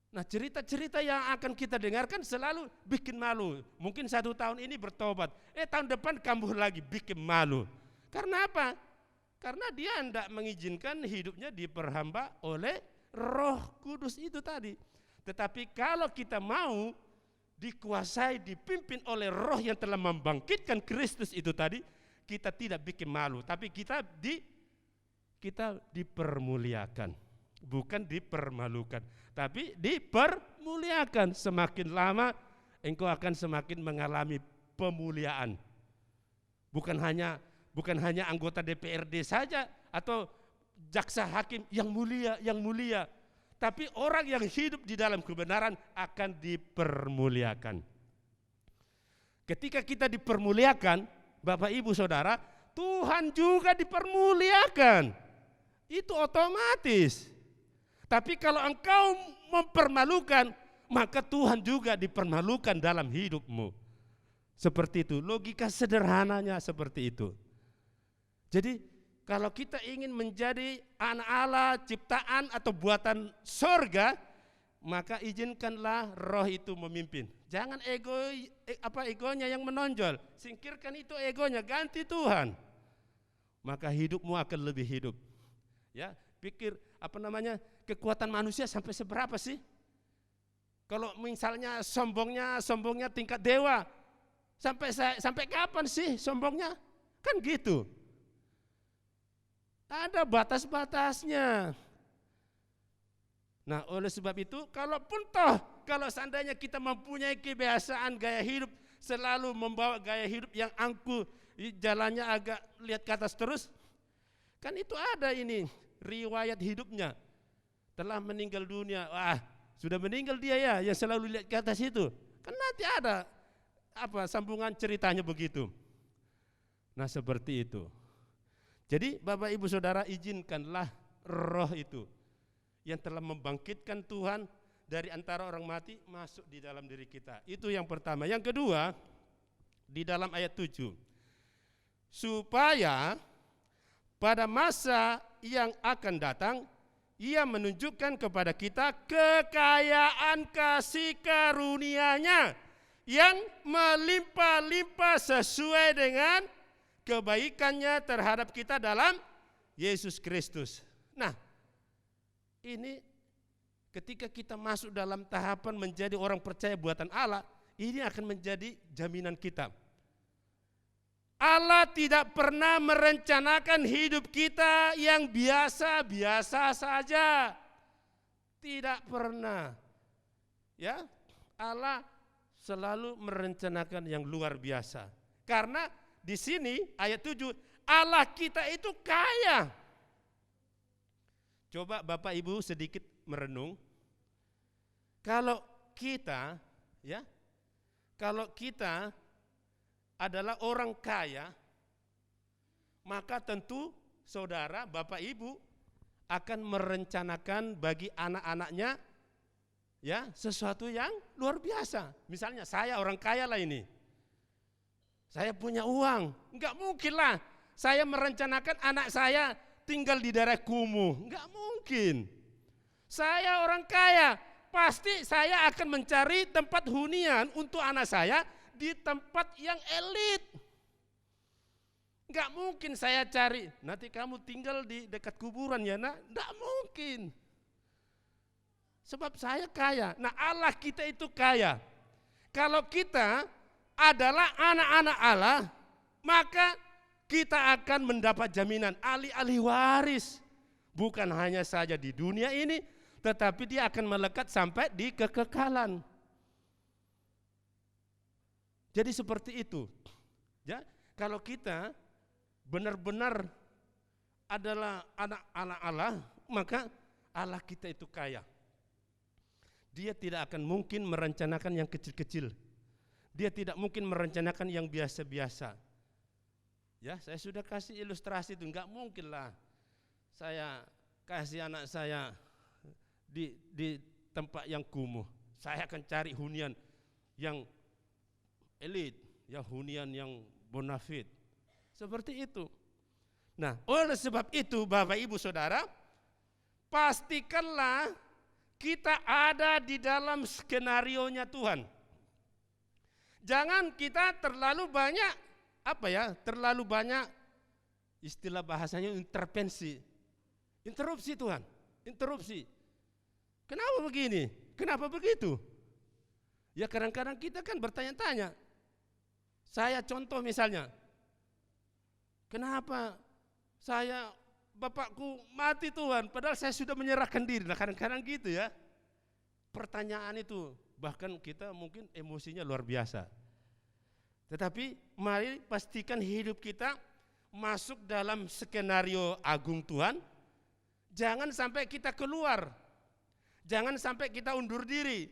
Nah, cerita-cerita yang akan kita dengarkan selalu bikin malu. Mungkin 1 tahun ini bertobat, tahun depan kambuh lagi bikin malu. Karena apa? Karena dia tidak mengizinkan hidupnya diperhamba oleh Roh Kudus itu tadi. Tetapi kalau kita mau dikuasai, dipimpin oleh roh yang telah membangkitkan Kristus itu tadi, kita tidak bikin malu, tapi kita dipermuliakan. Bukan dipermalukan, tapi dipermuliakan. Semakin lama engkau akan semakin mengalami pemuliaan. Bukan hanya anggota DPRD saja atau jaksa hakim yang mulia. Tapi orang yang hidup di dalam kebenaran akan dipermuliakan. Ketika kita dipermuliakan, Bapak Ibu Saudara, Tuhan juga dipermuliakan. Itu otomatis. Tapi kalau engkau mempermalukan, maka Tuhan juga dipermalukan dalam hidupmu. Seperti itu, logika sederhananya seperti itu. Jadi kalau kita ingin menjadi anak Allah, ciptaan atau buatan surga, maka izinkanlah roh itu memimpin. Jangan egonya yang menonjol. Singkirkan itu egonya, ganti Tuhan. Maka hidupmu akan lebih hidup. Ya, pikir kekuatan manusia sampai seberapa sih? Kalau misalnya sombongnya tingkat dewa, sampai kapan sih sombongnya? Kan gitu. Ada batas-batasnya. Nah, oleh sebab itu, kalau seandainya kita mempunyai kebiasaan gaya hidup, selalu membawa gaya hidup yang angkuh, jalannya agak lihat ke atas terus, kan itu ada ini, riwayat hidupnya. Telah meninggal dunia, sudah meninggal dia ya, yang selalu lihat ke atas itu. Kan nanti ada sambungan ceritanya begitu. Nah, seperti itu. Jadi Bapak Ibu Saudara, izinkanlah roh itu yang telah membangkitkan Tuhan dari antara orang mati masuk di dalam diri kita. Itu yang pertama. Yang kedua, di dalam ayat 7. Supaya pada masa yang akan datang, Ia menunjukkan kepada kita kekayaan kasih karunia-Nya yang melimpah-limpah sesuai dengan kebaikan-Nya terhadap kita dalam Yesus Kristus. Nah, ini ketika kita masuk dalam tahapan menjadi orang percaya buatan Allah, ini akan menjadi jaminan kita. Allah tidak pernah merencanakan hidup kita yang biasa-biasa saja. Tidak pernah. Ya, Allah selalu merencanakan yang luar biasa. Karena di sini ayat 7, Allah kita itu kaya. Coba Bapak Ibu sedikit merenung. Kalau kita adalah orang kaya, maka tentu saudara, Bapak Ibu akan merencanakan bagi anak-anaknya sesuatu yang luar biasa. Misalnya saya orang kaya lah ini. Saya punya uang, enggak mungkin lah saya merencanakan anak saya tinggal di daerah kumuh, enggak mungkin. Saya orang kaya, pasti saya akan mencari tempat hunian untuk anak saya di tempat yang elit. Enggak mungkin saya cari, nanti kamu tinggal di dekat kuburan ya nak, enggak mungkin. Sebab saya kaya. Nah, Allah kita itu kaya. Kalau kita adalah anak-anak Allah, maka kita akan mendapat jaminan ahli-ahli waris. Bukan hanya saja di dunia ini, tetapi dia akan melekat sampai di kekekalan. Jadi seperti itu. Ya, kalau kita benar-benar adalah anak-anak Allah, maka Allah kita itu kaya. Dia tidak akan mungkin merencanakan yang kecil-kecil. Dia tidak mungkin merencanakan yang biasa-biasa. Ya, saya sudah kasih ilustrasi itu, enggak mungkin lah saya kasih anak saya di tempat yang kumuh. Saya akan cari hunian yang elit, ya hunian yang bonafit. Seperti itu. Nah, oleh sebab itu Bapak Ibu Saudara, pastikanlah kita ada di dalam skenario-nya Tuhan. Jangan kita terlalu banyak terlalu banyak istilah bahasanya intervensi. Interupsi Tuhan, interupsi. Kenapa begini? Kenapa begitu? Ya kadang-kadang kita kan bertanya-tanya. Saya contoh misalnya, kenapa bapakku mati Tuhan, padahal saya sudah menyerahkan diri. Nah kadang-kadang gitu ya, pertanyaan itu, bahkan kita mungkin emosinya luar biasa. Tetapi mari pastikan hidup kita masuk dalam skenario agung Tuhan. Jangan sampai kita keluar, jangan sampai kita undur diri,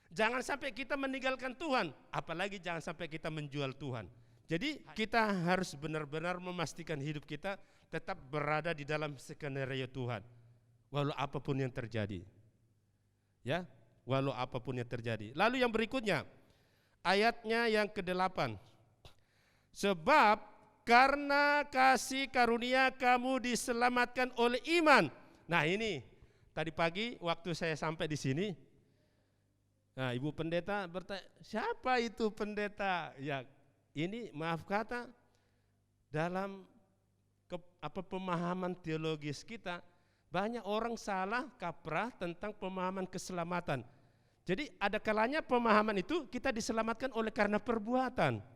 jangan sampai kita meninggalkan Tuhan, apalagi jangan sampai kita menjual Tuhan. Jadi kita harus benar-benar memastikan hidup kita tetap berada di dalam skenario Tuhan, walau apapun yang terjadi. Ya, walau apapun yang terjadi. Lalu yang berikutnya, ayatnya yang ke-8. Sebab karena kasih karunia kamu diselamatkan oleh iman. Nah ini tadi pagi waktu saya sampai di sini, nah Ibu Pendeta bertanya, siapa itu pendeta? Ya ini maaf kata dalam pemahaman teologis kita banyak orang salah kaprah tentang pemahaman keselamatan. Jadi ada kalanya pemahaman itu kita diselamatkan oleh karena perbuatan.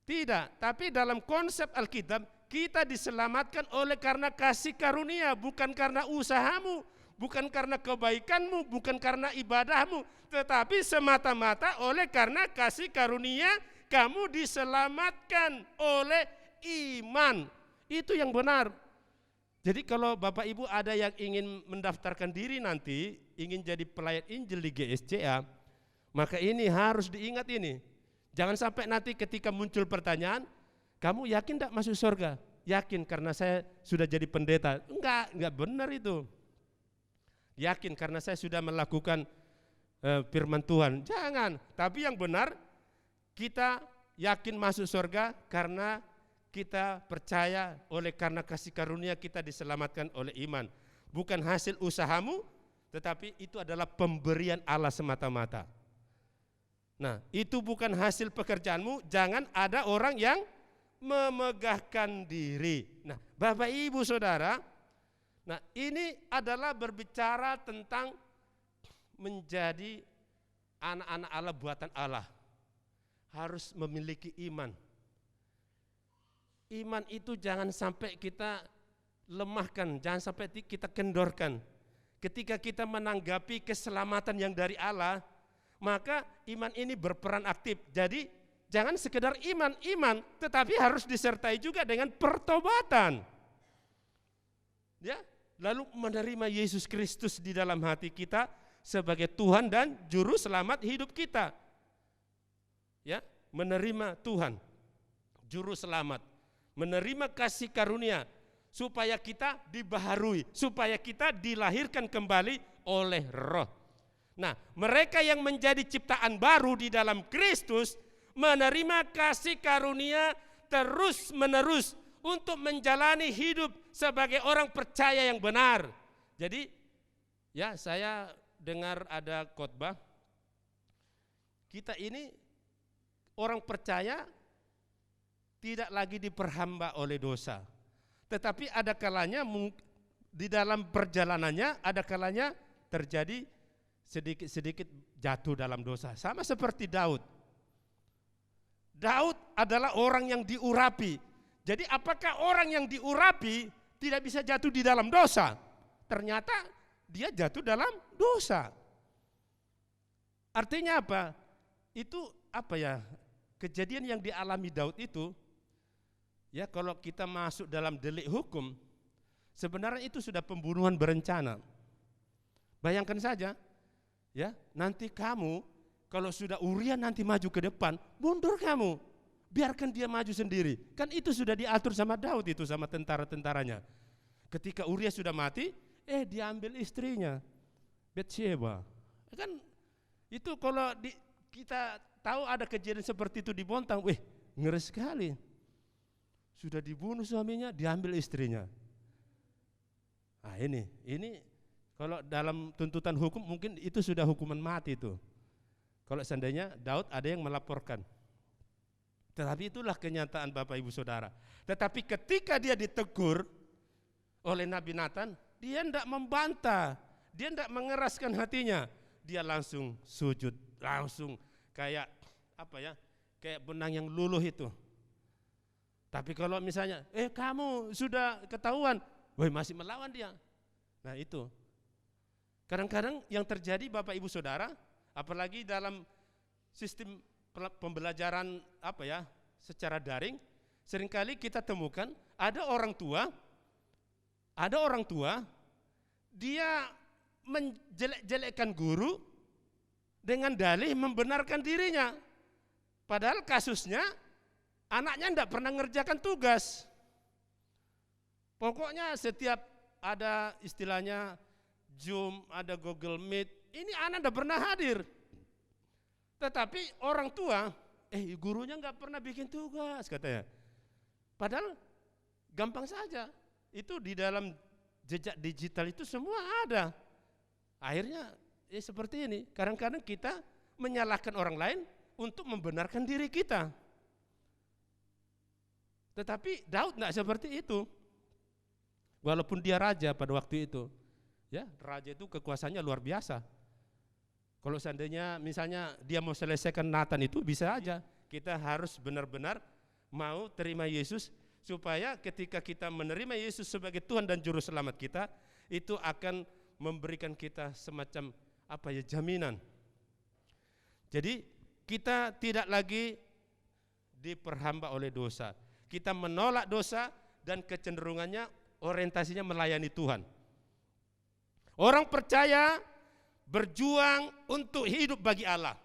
Tidak, tapi dalam konsep Alkitab kita diselamatkan oleh karena kasih karunia, bukan karena usahamu, bukan karena kebaikanmu, bukan karena ibadahmu, tetapi semata-mata oleh karena kasih karunia kamu diselamatkan oleh iman. Itu yang benar. Jadi kalau Bapak Ibu ada yang ingin mendaftarkan diri nanti, ingin jadi pelayan Injil di GSCA, maka ini harus diingat ini. Jangan sampai nanti ketika muncul pertanyaan, kamu yakin tidak masuk surga? Yakin karena saya sudah jadi pendeta. Enggak benar itu. Yakin karena saya sudah melakukan firman Tuhan. Jangan, tapi yang benar kita yakin masuk surga karena kita percaya oleh karena kasih karunia kita diselamatkan oleh iman. Bukan hasil usahamu, tetapi itu adalah pemberian Allah semata-mata. Nah, itu bukan hasil pekerjaanmu, jangan ada orang yang memegahkan diri. Nah, Bapak Ibu Saudara, nah ini adalah berbicara tentang menjadi anak-anak Allah, buatan Allah. Harus memiliki iman. Iman itu jangan sampai kita lemahkan, jangan sampai kita kendorkan. Ketika kita menanggapi keselamatan yang dari Allah, maka iman ini berperan aktif. Jadi jangan sekedar iman, tetapi harus disertai juga dengan pertobatan. Ya, lalu menerima Yesus Kristus di dalam hati kita sebagai Tuhan dan juru selamat hidup kita. Ya, menerima Tuhan, juru selamat, menerima kasih karunia supaya kita dibaharui, supaya kita dilahirkan kembali oleh Roh. Nah, mereka yang menjadi ciptaan baru di dalam Kristus menerima kasih karunia terus menerus untuk menjalani hidup sebagai orang percaya yang benar. Jadi, ya saya dengar ada khotbah, kita ini orang percaya tidak lagi diperhamba oleh dosa. Tetapi ada kalanya di dalam perjalanannya, ada kalanya terjadi sedikit-sedikit jatuh dalam dosa. Sama seperti Daud. Daud adalah orang yang diurapi. Jadi apakah orang yang diurapi tidak bisa jatuh di dalam dosa? Ternyata dia jatuh dalam dosa. Artinya apa? Itu apa ya? Kejadian yang dialami Daud itu, ya kalau kita masuk dalam delik hukum, sebenarnya itu sudah pembunuhan berencana. Bayangkan saja, ya nanti kamu kalau sudah Uria nanti maju ke depan, mundur kamu, biarkan dia maju sendiri. Kan itu sudah diatur sama Daud itu sama tentara-tentaranya. Ketika Uria sudah mati, diambil istrinya, Batsheba. Kan itu kalau kita tahu ada kejadian seperti itu di Bontang, ngeri sekali. Sudah dibunuh suaminya, diambil istrinya. Nah ini kalau dalam tuntutan hukum mungkin itu sudah hukuman mati itu. Kalau seandainya Daud ada yang melaporkan. Tetapi itulah kenyataan Bapak Ibu Saudara. Tetapi ketika dia ditegur oleh Nabi Nathan, dia tidak membantah, dia tidak mengeraskan hatinya. Dia langsung sujud, langsung kayak kayak benang yang luluh itu. Tapi kalau misalnya, kamu sudah ketahuan, masih melawan dia. Nah itu. Kadang-kadang yang terjadi Bapak Ibu Saudara, apalagi dalam sistem pembelajaran secara daring, seringkali kita temukan ada orang tua, dia menjelek-jelekkan guru dengan dalih membenarkan dirinya. Padahal kasusnya anaknya tidak pernah ngerjakan tugas. Pokoknya setiap ada istilahnya Zoom, ada Google Meet, ini anak tidak pernah hadir. Tetapi orang tua, gurunya nggak pernah bikin tugas katanya. Padahal gampang saja, itu di dalam jejak digital itu semua ada. Akhirnya seperti ini, kadang-kadang kita menyalahkan orang lain untuk membenarkan diri kita. Tetapi Daud tidak seperti itu. Walaupun dia raja pada waktu itu, ya raja itu kekuasaannya luar biasa. Kalau seandainya misalnya dia mau selesaikan Nathan itu bisa aja. Kita harus benar-benar mau terima Yesus supaya ketika kita menerima Yesus sebagai Tuhan dan Juru Selamat kita, itu akan memberikan kita semacam jaminan. Jadi kita tidak lagi diperhamba oleh dosa. Kita menolak dosa dan kecenderungannya orientasinya melayani Tuhan. Orang percaya berjuang untuk hidup bagi Allah.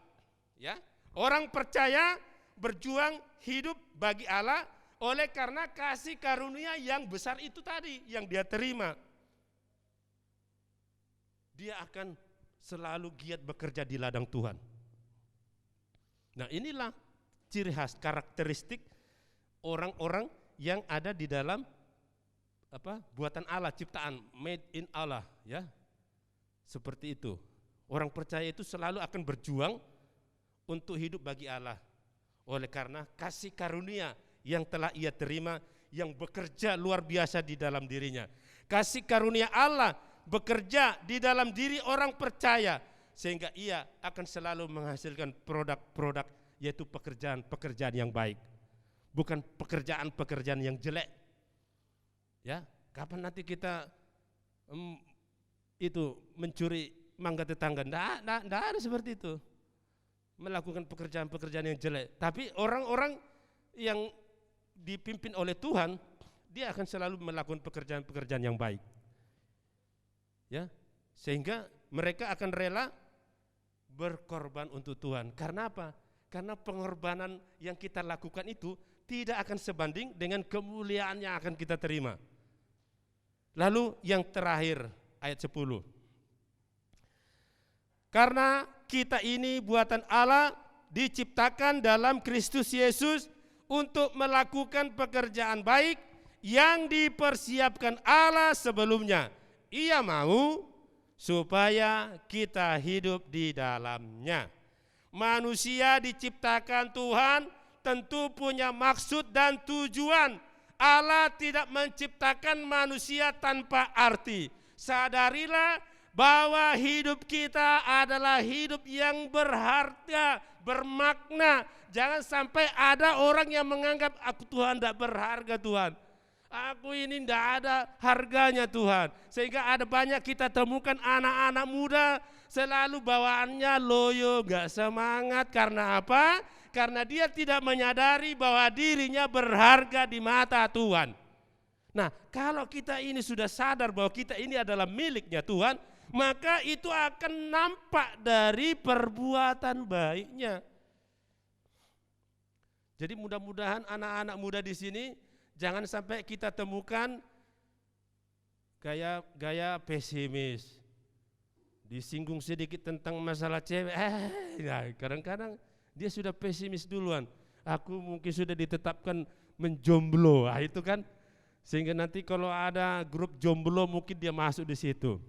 Ya, orang percaya berjuang hidup bagi Allah oleh karena kasih karunia yang besar itu tadi yang dia terima. Dia akan selalu giat bekerja di ladang Tuhan. Nah inilah ciri khas karakteristik orang-orang yang ada di dalam buatan Allah, ciptaan, made in Allah, ya. Seperti itu. Orang percaya itu selalu akan berjuang untuk hidup bagi Allah. Oleh karena kasih karunia yang telah ia terima, yang bekerja luar biasa di dalam dirinya. Kasih karunia Allah bekerja di dalam diri orang percaya, sehingga ia akan selalu menghasilkan produk-produk, yaitu pekerjaan-pekerjaan yang baik, bukan pekerjaan-pekerjaan yang jelek. Ya, kapan nanti kita itu mencuri mangga tetangga? Nggak ada seperti itu. Melakukan pekerjaan-pekerjaan yang jelek. Tapi orang-orang yang dipimpin oleh Tuhan, dia akan selalu melakukan pekerjaan-pekerjaan yang baik. Ya, sehingga mereka akan rela berkorban untuk Tuhan. Karena apa? Karena pengorbanan yang kita lakukan itu tidak akan sebanding dengan kemuliaan yang akan kita terima. Lalu yang terakhir, ayat 10. Karena kita ini buatan Allah, diciptakan dalam Kristus Yesus untuk melakukan pekerjaan baik yang dipersiapkan Allah sebelumnya. Ia mau supaya kita hidup di dalamnya. Manusia diciptakan Tuhan tentu punya maksud dan tujuan. Allah tidak menciptakan manusia tanpa arti. Sadarilah bahwa hidup kita adalah hidup yang berharga, bermakna. Jangan sampai ada orang yang menganggap aku Tuhan tidak berharga Tuhan. Aku ini tidak ada harganya Tuhan. Sehingga ada banyak kita temukan anak-anak muda selalu bawaannya loyo, gak semangat. Karena apa? Karena dia tidak menyadari bahwa dirinya berharga di mata Tuhan. Nah, kalau kita ini sudah sadar bahwa kita ini adalah miliknya Tuhan, maka itu akan nampak dari perbuatan baiknya. Jadi mudah-mudahan anak-anak muda di sini jangan sampai kita temukan gaya pesimis. Disinggung sedikit tentang masalah cewek, kadang-kadang dia sudah pesimis duluan. Aku mungkin sudah ditetapkan menjomblo, itu kan. Sehingga nanti kalau ada grup jomblo mungkin dia masuk di situ.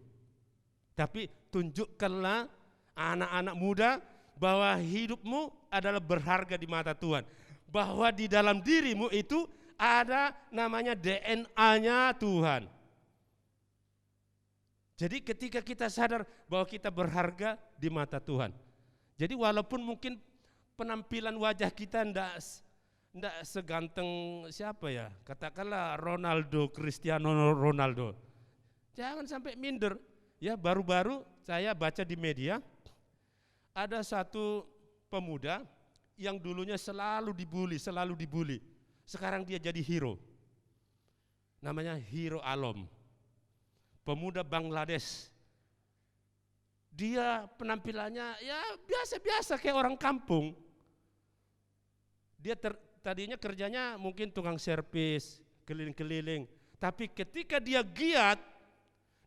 Tapi tunjukkanlah anak-anak muda bahwa hidupmu adalah berharga di mata Tuhan. Bahwa di dalam dirimu itu ada namanya DNA-nya Tuhan. Jadi ketika kita sadar bahwa kita berharga di mata Tuhan. Jadi walaupun mungkin penampilan wajah kita enggak seganteng siapa ya, katakanlah Cristiano Ronaldo. Jangan sampai minder. Ya, baru-baru saya baca di media ada satu pemuda yang dulunya selalu dibully. Sekarang dia jadi hero. Namanya Hero Alom. Pemuda Bangladesh. Dia penampilannya ya biasa-biasa kayak orang kampung. Dia tadinya kerjanya mungkin tukang servis, keliling-keliling. Tapi ketika dia giat,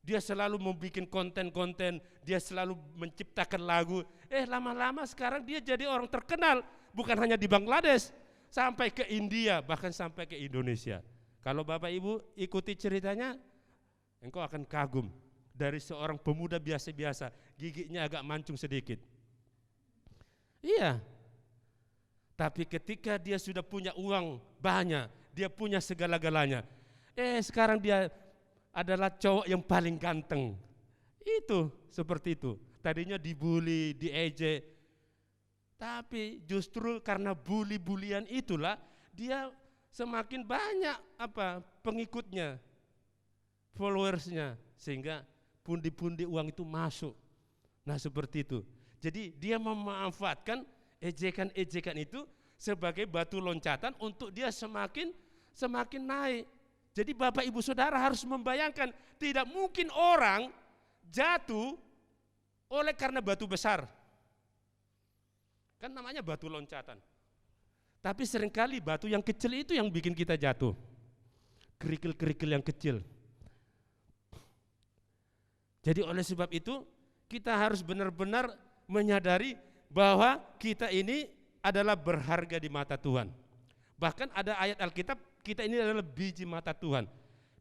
dia selalu membuat konten-konten, dia selalu menciptakan lagu. Lama-lama sekarang dia jadi orang terkenal, bukan hanya di Bangladesh, sampai ke India, bahkan sampai ke Indonesia. Kalau Bapak Ibu ikuti ceritanya, engkau akan kagum. Dari seorang pemuda biasa-biasa, giginya agak mancung sedikit. Iya. Tapi ketika dia sudah punya uang banyak, dia punya segala-galanya. Sekarang dia adalah cowok yang paling ganteng. Itu seperti itu. Tadinya dibully, diejek. Tapi justru karena bully-bulian itulah dia semakin banyak pengikutnya, followersnya, sehingga pundi-pundi uang itu masuk. Nah, seperti itu. Jadi dia memanfaatkan ejekan-ejekan itu sebagai batu loncatan untuk dia semakin naik. Jadi Bapak Ibu Saudara harus membayangkan tidak mungkin orang jatuh oleh karena batu besar. Kan namanya batu loncatan. Tapi seringkali batu yang kecil itu yang bikin kita jatuh. Kerikil-kerikil yang kecil. Jadi oleh sebab itu kita harus benar-benar menyadari bahwa kita ini adalah berharga di mata Tuhan. Bahkan ada ayat Alkitab kita ini adalah biji mata Tuhan,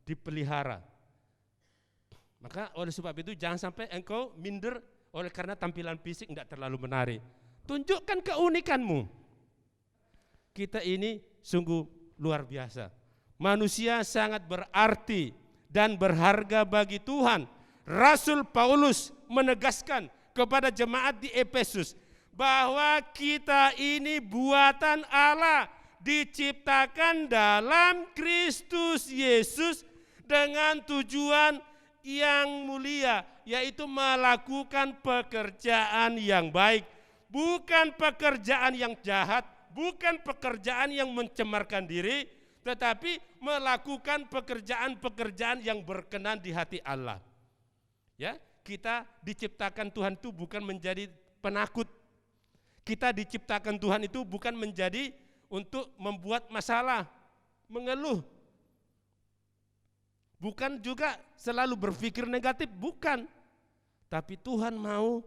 dipelihara. Maka oleh sebab itu jangan sampai engkau minder oleh karena tampilan fisik tidak terlalu menarik. Tunjukkan keunikanmu. Kita ini sungguh luar biasa. Manusia sangat berarti dan berharga bagi Tuhan. Rasul Paulus menegaskan kepada jemaat di Efesus bahwa kita ini buatan Allah, diciptakan dalam Kristus Yesus dengan tujuan yang mulia, yaitu melakukan pekerjaan yang baik, bukan pekerjaan yang jahat, bukan pekerjaan yang mencemarkan diri, tetapi melakukan pekerjaan-pekerjaan yang berkenan di hati Allah. Ya, kita diciptakan Tuhan itu bukan menjadi penakut. Kita diciptakan Tuhan itu bukan menjadi untuk membuat masalah, mengeluh. Bukan juga selalu berpikir negatif, bukan. Tapi Tuhan mau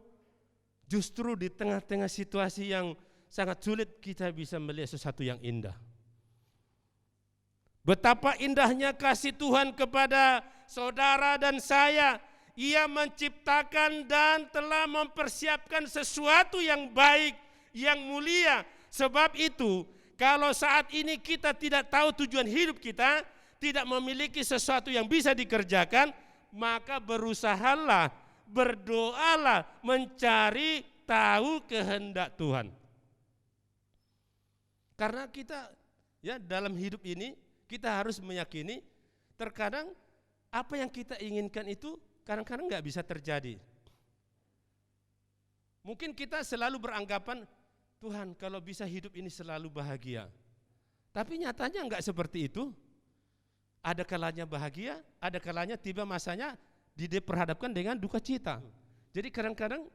justru di tengah-tengah situasi yang sangat sulit kita bisa melihat sesuatu yang indah. Betapa indahnya kasih Tuhan kepada saudara dan saya. Ia menciptakan dan telah mempersiapkan sesuatu yang baik, yang mulia. Sebab itu, kalau saat ini kita tidak tahu tujuan hidup kita, tidak memiliki sesuatu yang bisa dikerjakan, maka berusahalah, berdoalah, mencari tahu kehendak Tuhan. Karena kita ya dalam hidup ini kita harus meyakini terkadang apa yang kita inginkan itu kadang-kadang nggak bisa terjadi. Mungkin kita selalu beranggapan, Tuhan kalau bisa hidup ini selalu bahagia. Tapi nyatanya nggak seperti itu. Ada kalanya bahagia, ada kalanya tiba masanya diperhadapkan dengan duka cita. Jadi kadang-kadang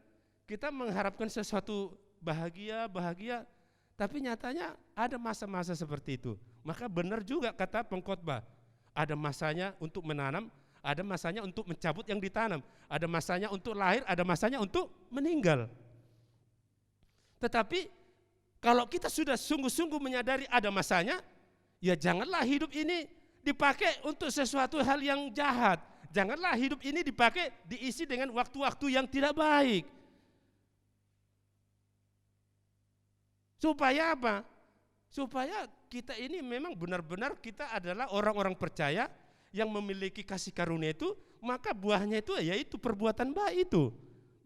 kita mengharapkan sesuatu bahagia, tapi nyatanya ada masa-masa seperti itu. Maka benar juga kata pengkhotbah, ada masanya untuk menanam, ada masanya untuk mencabut yang ditanam, ada masanya untuk lahir, ada masanya untuk meninggal. Tetapi kalau kita sudah sungguh-sungguh menyadari ada masanya, ya janganlah hidup ini dipakai untuk sesuatu hal yang jahat. Janganlah hidup ini dipakai, diisi dengan waktu-waktu yang tidak baik. Supaya apa? Supaya kita ini memang benar-benar kita adalah orang-orang percaya yang memiliki kasih karunia itu, maka buahnya itu yaitu perbuatan baik itu.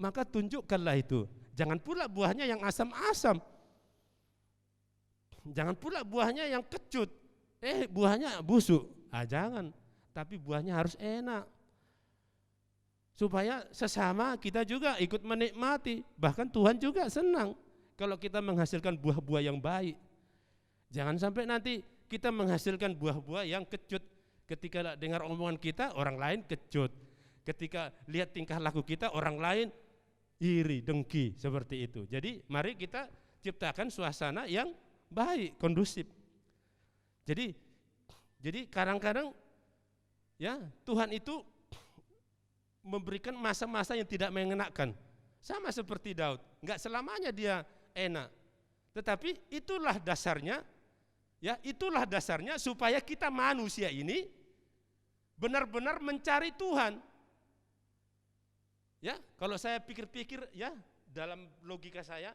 Maka tunjukkanlah itu. Jangan pula buahnya yang asam-asam. Jangan pula buahnya yang kecut. Buahnya busuk. Jangan. Tapi buahnya harus enak. Supaya sesama kita juga ikut menikmati. Bahkan Tuhan juga senang kalau kita menghasilkan buah-buah yang baik. Jangan sampai nanti kita menghasilkan buah-buah yang kecut. Ketika dengar omongan kita, orang lain kecut. Ketika lihat tingkah laku kita, orang lain iri, dengki, seperti itu. Jadi mari kita ciptakan suasana yang baik, kondusif. Jadi kadang-kadang ya Tuhan itu memberikan masa-masa yang tidak mengenakan. Sama seperti Daud, enggak selamanya dia enak. Tetapi itulah dasarnya, ya itulah dasarnya supaya kita manusia ini benar-benar mencari Tuhan. Ya, kalau saya pikir-pikir ya dalam logika saya,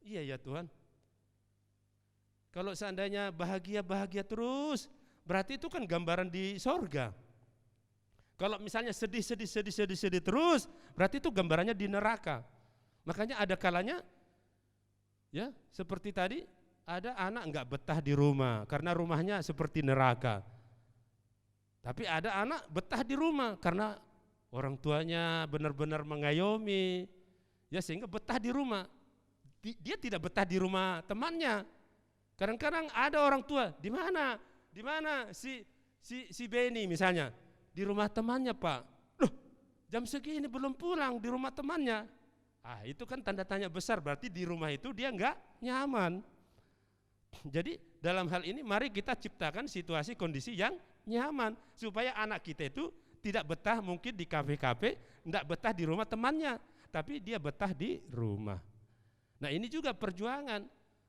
iya ya Tuhan. Kalau seandainya bahagia terus, berarti itu kan gambaran di sorga. Kalau misalnya sedih terus, berarti itu gambarannya di neraka. Makanya ada kalanya, ya seperti tadi, ada anak enggak betah di rumah karena rumahnya seperti neraka. Tapi ada anak betah di rumah karena orang tuanya benar-benar mengayomi, ya sehingga betah di rumah. Dia tidak betah di rumah temannya. Kadang-kadang ada orang tua, di mana si Beni misalnya, di rumah temannya Pak. Loh, jam segini belum pulang di rumah temannya. Itu kan tanda tanya besar, berarti di rumah itu dia enggak nyaman. Jadi dalam hal ini mari kita ciptakan situasi kondisi yang nyaman supaya anak kita itu tidak betah mungkin di kafe-kafe, enggak betah di rumah temannya, tapi dia betah di rumah. Nah, ini juga perjuangan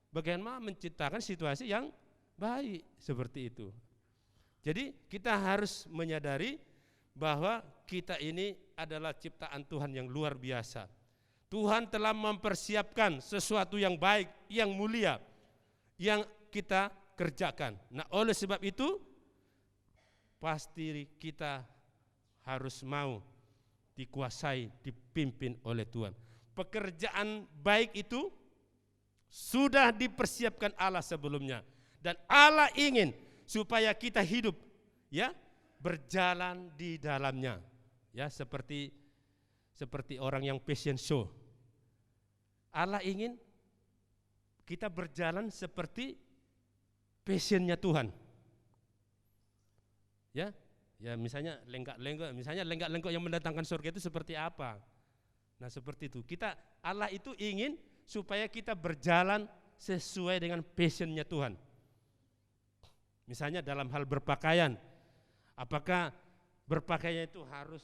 bagaimana menciptakan situasi yang baik seperti itu. Jadi kita harus menyadari bahwa kita ini adalah ciptaan Tuhan yang luar biasa. Tuhan telah mempersiapkan sesuatu yang baik, yang mulia, yang kita kerjakan. Nah, oleh sebab itu pasti kita harus mau dikuasai, dipimpin oleh Tuhan. Pekerjaan baik itu sudah dipersiapkan Allah sebelumnya, dan Allah ingin supaya kita hidup, ya, berjalan di dalamnya, ya, seperti orang yang passion show. Allah ingin kita berjalan seperti passionnya Tuhan, ya, misalnya lenggak-lenggok yang mendatangkan surga itu seperti apa? Nah, seperti itu. Allah itu ingin supaya kita berjalan sesuai dengan passionnya Tuhan. Misalnya dalam hal berpakaian, apakah berpakaian itu harus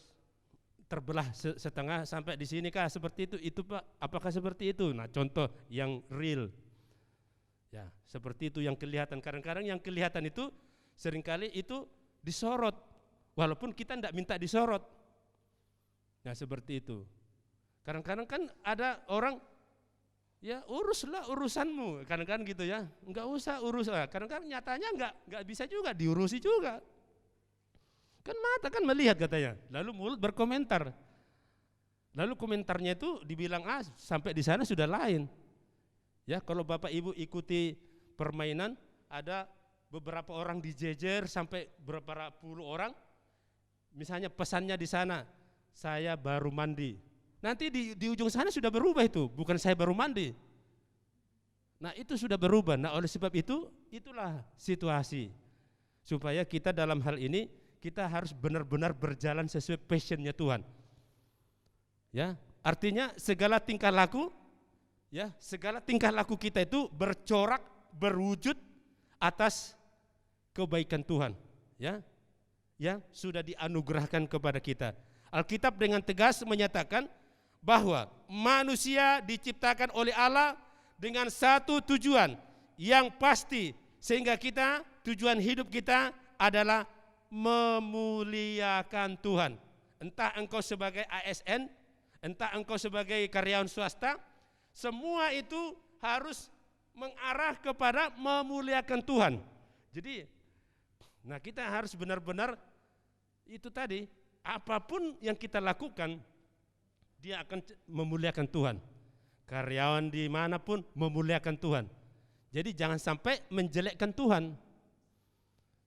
terbelah setengah sampai di sini kah? Seperti itu Pak, apakah seperti itu? Nah, contoh yang real, ya, seperti itu yang kelihatan. Kadang-kadang yang kelihatan itu seringkali itu disorot, walaupun kita tidak minta disorot. Nah, seperti itu. Kadang-kadang kan ada orang, ya uruslah urusanmu, kadang-kadang gitu ya, enggak usah urus. Kadang-kadang nyatanya enggak bisa juga diurusi juga. Kan mata kan melihat katanya, lalu mulut berkomentar. Lalu komentarnya itu dibilang sampai di sana sudah lain. Ya, kalau Bapak Ibu ikuti permainan, ada beberapa orang dijejer sampai beberapa puluh orang. Misalnya pesannya di sana, saya baru mandi. Nanti di ujung sana sudah berubah itu, bukan saya baru mandi. Nah, itu sudah berubah. Nah, oleh sebab itu, itulah situasi. Supaya kita dalam hal ini, kita harus benar-benar berjalan sesuai passionnya Tuhan. Ya, artinya segala tingkah laku, ya, segala tingkah laku kita itu bercorak, berwujud atas kebaikan Tuhan, ya, yang sudah dianugerahkan kepada kita. Alkitab dengan tegas menyatakan bahwa manusia diciptakan oleh Allah dengan satu tujuan yang pasti, sehingga tujuan hidup kita adalah memuliakan Tuhan. Entah engkau sebagai ASN, entah engkau sebagai karyawan swasta, semua itu harus mengarah kepada memuliakan Tuhan. Jadi, nah, kita harus benar-benar itu tadi, apapun yang kita lakukan, dia akan memuliakan Tuhan. Karyawan dimanapun memuliakan Tuhan. Jadi jangan sampai menjelekkan Tuhan,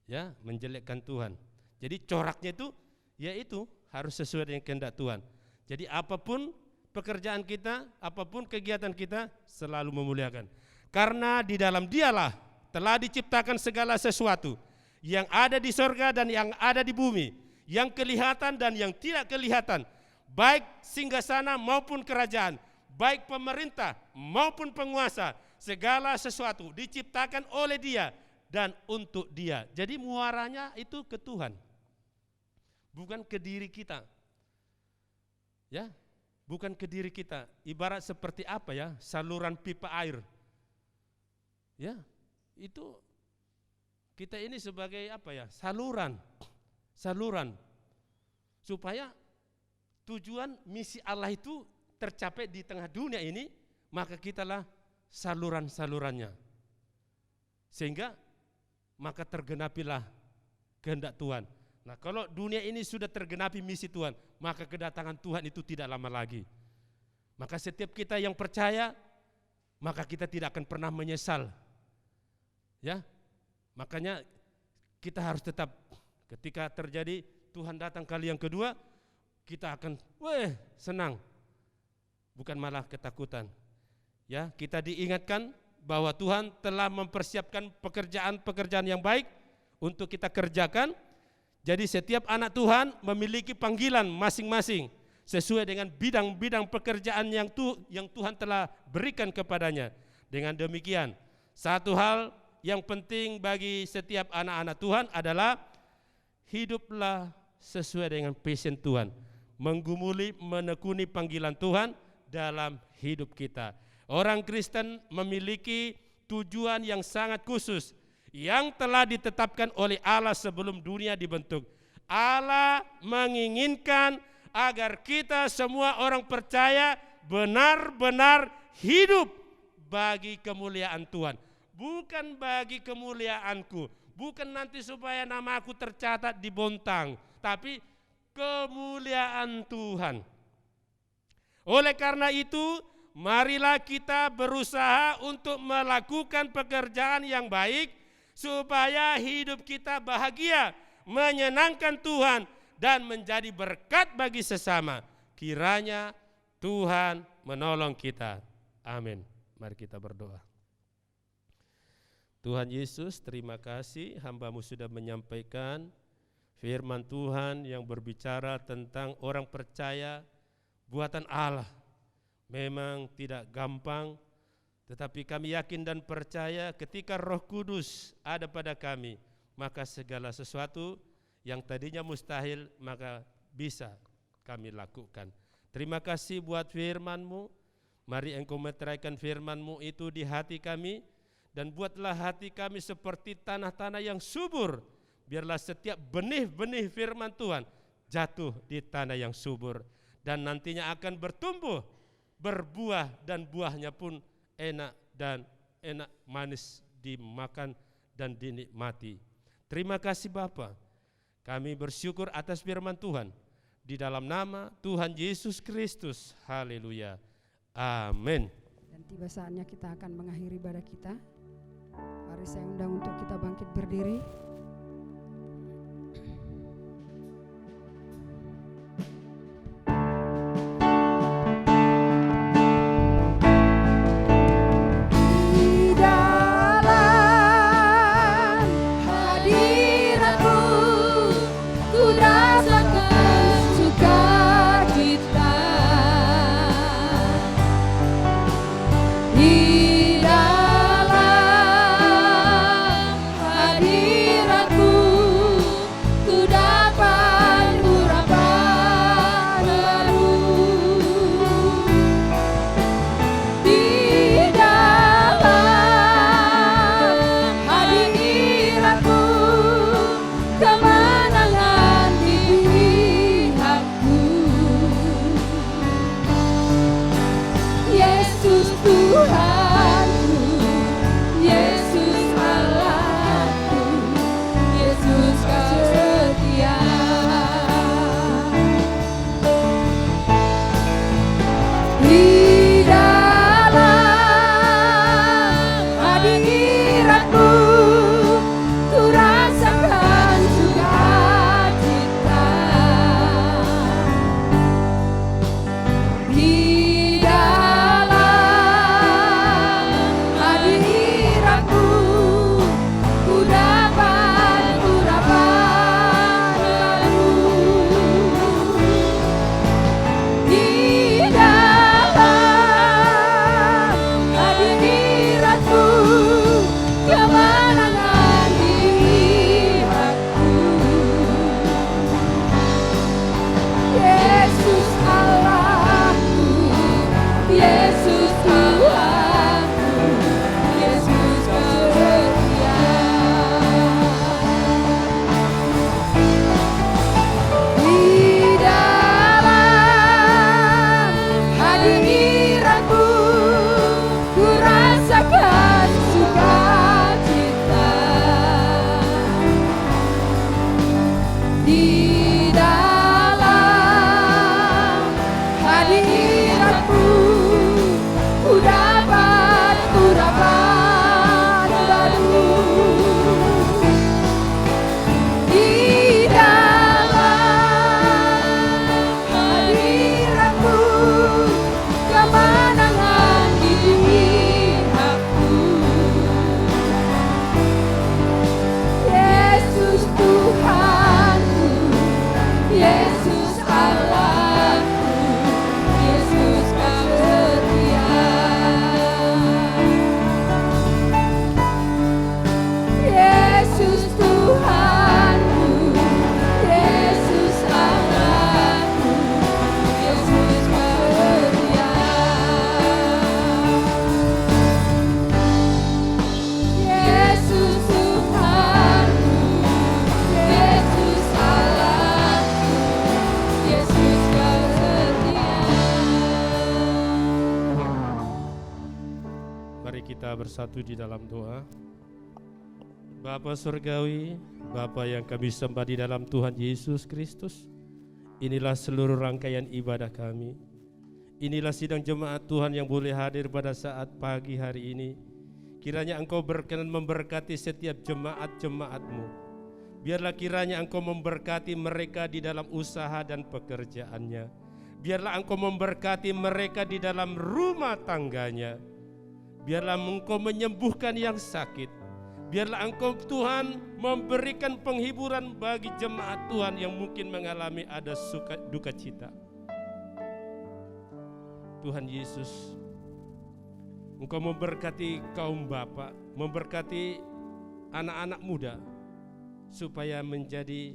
ya, menjelekkan Tuhan. Jadi coraknya itu, yaitu harus sesuai dengan kehendak Tuhan. Jadi apapun pekerjaan kita, apapun kegiatan kita, selalu memuliakan. Karena di dalam Dialah telah diciptakan segala sesuatu yang ada di sorga dan yang ada di bumi, yang kelihatan dan yang tidak kelihatan, baik singgasana maupun kerajaan, baik pemerintah maupun penguasa, segala sesuatu diciptakan oleh Dia dan untuk Dia. Jadi muaranya itu ke Tuhan, bukan ke diri kita. Ya, bukan ke diri kita. Ibarat seperti apa ya? Saluran pipa air. Ya, itu kita ini sebagai apa ya? Saluran. Supaya tujuan misi Allah itu tercapai di tengah dunia ini, maka kitalah saluran-salurannya. Sehingga maka tergenapilah kehendak Tuhan. Nah, kalau dunia ini sudah tergenapi misi Tuhan, maka kedatangan Tuhan itu tidak lama lagi. Maka setiap kita yang percaya, maka kita tidak akan pernah menyesal. Ya, makanya kita harus tetap, ketika terjadi Tuhan datang kali yang kedua, kita akan senang, bukan malah ketakutan. Ya, kita diingatkan bahwa Tuhan telah mempersiapkan pekerjaan-pekerjaan yang baik untuk kita kerjakan. Jadi setiap anak Tuhan memiliki panggilan masing-masing sesuai dengan bidang-bidang pekerjaan yang Tuhan telah berikan kepadanya. Dengan demikian, satu hal yang penting bagi setiap anak-anak Tuhan adalah hiduplah sesuai dengan passion Tuhan, menggumuli, menekuni panggilan Tuhan dalam hidup kita. Orang Kristen memiliki tujuan yang sangat khusus, yang telah ditetapkan oleh Allah sebelum dunia dibentuk. Allah menginginkan agar kita semua orang percaya benar-benar hidup bagi kemuliaan Tuhan. Bukan bagi kemuliaanku, bukan nanti supaya namaku tercatat di Bontang, tapi kemuliaan Tuhan. Oleh karena itu, marilah kita berusaha untuk melakukan pekerjaan yang baik supaya hidup kita bahagia, menyenangkan Tuhan dan menjadi berkat bagi sesama. Kiranya Tuhan menolong kita. Amin. Mari kita berdoa. Tuhan Yesus, terima kasih hamba-Mu sudah menyampaikan firman Tuhan yang berbicara tentang orang percaya buatan Allah. Memang tidak gampang, tetapi kami yakin dan percaya ketika Roh Kudus ada pada kami, maka segala sesuatu yang tadinya mustahil maka bisa kami lakukan. Terima kasih buat firman-Mu. Mari Engkau meteraikan firman-Mu itu di hati kami, dan buatlah hati kami seperti tanah-tanah yang subur. Biarlah setiap benih-benih firman Tuhan jatuh di tanah yang subur, dan nantinya akan bertumbuh, berbuah, dan buahnya pun enak manis dimakan dan dinikmati. Terima kasih Bapa. Kami bersyukur atas firman Tuhan. Di dalam nama Tuhan Yesus Kristus. Haleluya. Amin. Dan tiba saatnya kita akan mengakhiri ibadah kita. Mari saya undang untuk kita bangkit berdiri. Hadiratmu ku dapat Mari kita bersatu di dalam doa. Bapa Surgawi, Bapa yang kami sembah di dalam Tuhan Yesus Kristus, inilah seluruh rangkaian ibadah kami. Inilah sidang jemaat Tuhan yang boleh hadir pada saat pagi hari ini. Kiranya Engkau berkenan memberkati setiap jemaat-jemaat-Mu. Biarlah kiranya Engkau memberkati mereka di dalam usaha dan pekerjaannya. Biarlah Engkau memberkati mereka di dalam rumah tangganya. Biarlah Engkau menyembuhkan yang sakit. Biarlah Engkau Tuhan memberikan penghiburan bagi jemaat Tuhan yang mungkin mengalami ada duka cita. Tuhan Yesus, Engkau memberkati kaum bapa, memberkati anak-anak muda, supaya menjadi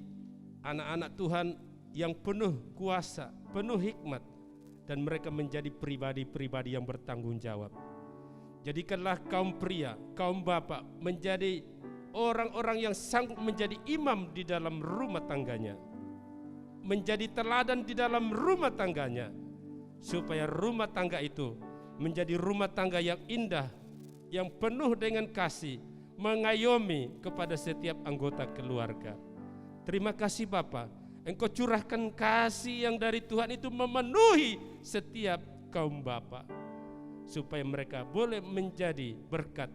anak-anak Tuhan yang penuh kuasa, penuh hikmat, dan mereka menjadi pribadi-pribadi yang bertanggung jawab. Jadikanlah kaum pria, kaum bapak menjadi orang-orang yang sanggup menjadi imam di dalam rumah tangganya, menjadi teladan di dalam rumah tangganya, supaya rumah tangga itu menjadi rumah tangga yang indah, yang penuh dengan kasih, mengayomi kepada setiap anggota keluarga. Terima kasih Bapa, Engkau curahkan kasih yang dari Tuhan itu memenuhi setiap kaum bapa, supaya mereka boleh menjadi berkat.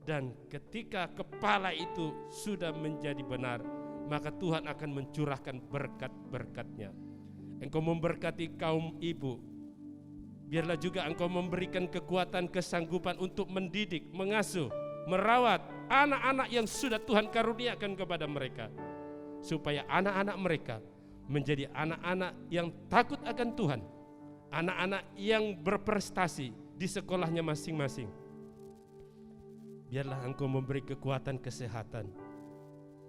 Dan ketika kepala itu sudah menjadi benar, maka Tuhan akan mencurahkan berkat-berkat-Nya. Engkau memberkati kaum ibu. Biarlah juga Engkau memberikan kekuatan, kesanggupan untuk mendidik, mengasuh, merawat anak-anak yang sudah Tuhan karuniakan kepada mereka, supaya anak-anak mereka menjadi anak-anak yang takut akan Tuhan, anak-anak yang berprestasi di sekolahnya masing-masing. Biarlah Engkau memberi kekuatan kesehatan,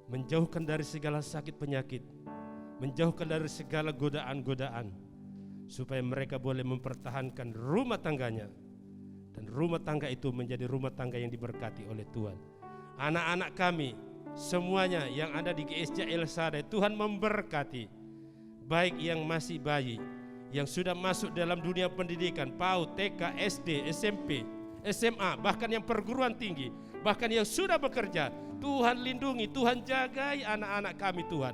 menjauhkan dari segala sakit penyakit, menjauhkan dari segala godaan-godaan, supaya mereka boleh mempertahankan rumah tangganya, dan rumah tangga itu menjadi rumah tangga yang diberkati oleh Tuhan. Anak-anak kami semuanya yang ada di GSJ El Shaddai, Tuhan memberkati, baik yang masih bayi, yang sudah masuk dalam dunia pendidikan, PAUD, TK, SD, SMP, SMA, bahkan yang perguruan tinggi, bahkan yang sudah bekerja. Tuhan lindungi, Tuhan jagai anak-anak kami Tuhan.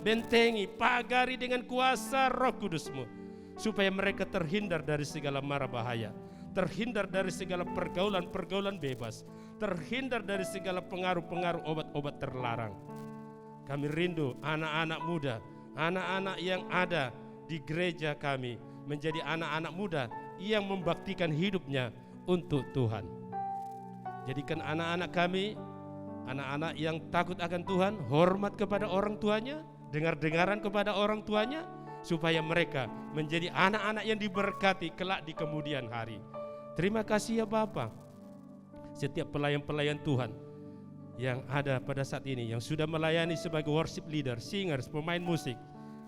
Bentengi, pagari dengan kuasa Roh Kudus-Mu, supaya mereka terhindar dari segala mara bahaya, terhindar dari segala pergaulan-pergaulan bebas, terhindar dari segala pengaruh-pengaruh obat-obat terlarang. Kami rindu anak-anak muda, anak-anak yang ada di gereja kami menjadi anak-anak muda yang membaktikan hidupnya untuk Tuhan. Jadikan anak-anak kami anak-anak yang takut akan Tuhan, hormat kepada orang tuanya, dengar-dengaran kepada orang tuanya, supaya mereka menjadi anak-anak yang diberkati kelak di kemudian hari. Terima kasih ya Bapa. Setiap pelayan-pelayan Tuhan yang ada pada saat ini, yang sudah melayani sebagai worship leader, singers, pemain musik,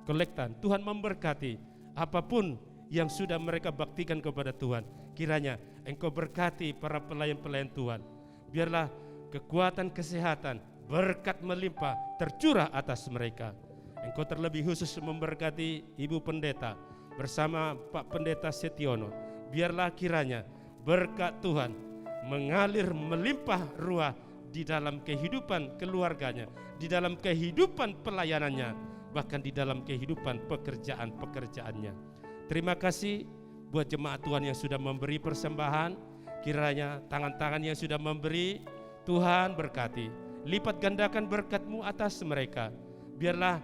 kolektan, Tuhan memberkati apapun yang sudah mereka baktikan kepada Tuhan. Kiranya Engkau berkati para pelayan-pelayan Tuhan. Biarlah kekuatan kesehatan, berkat melimpah tercurah atas mereka. Engkau terlebih khusus memberkati Ibu Pendeta bersama Pak Pendeta Setiono. Biarlah kiranya berkat Tuhan mengalir melimpah ruah di dalam kehidupan keluarganya, di dalam kehidupan pelayanannya, bahkan di dalam kehidupan pekerjaan-pekerjaannya. Terima kasih buat jemaat Tuhan yang sudah memberi persembahan. Kiranya tangan-tangan yang sudah memberi, Tuhan berkati, lipat gandakan berkat-Mu atas mereka. Biarlah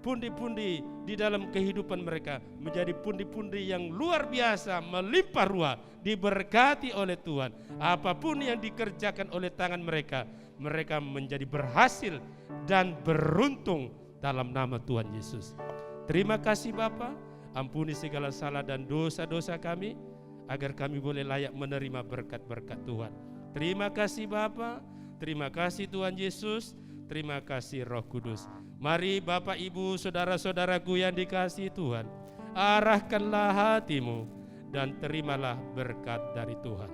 pundi-pundi di dalam kehidupan mereka menjadi pundi-pundi yang luar biasa, melimpah ruah, diberkati oleh Tuhan. Apapun yang dikerjakan oleh tangan mereka, mereka menjadi berhasil dan beruntung dalam nama Tuhan Yesus. Terima kasih Bapa, ampuni segala salah dan dosa-dosa kami, agar kami boleh layak menerima berkat-berkat Tuhan. Terima kasih Bapa, terima kasih Tuhan Yesus, terima kasih Roh Kudus. Mari Bapak Ibu saudara-saudaraku yang dikasihi Tuhan, arahkanlah hatimu dan terimalah berkat dari Tuhan.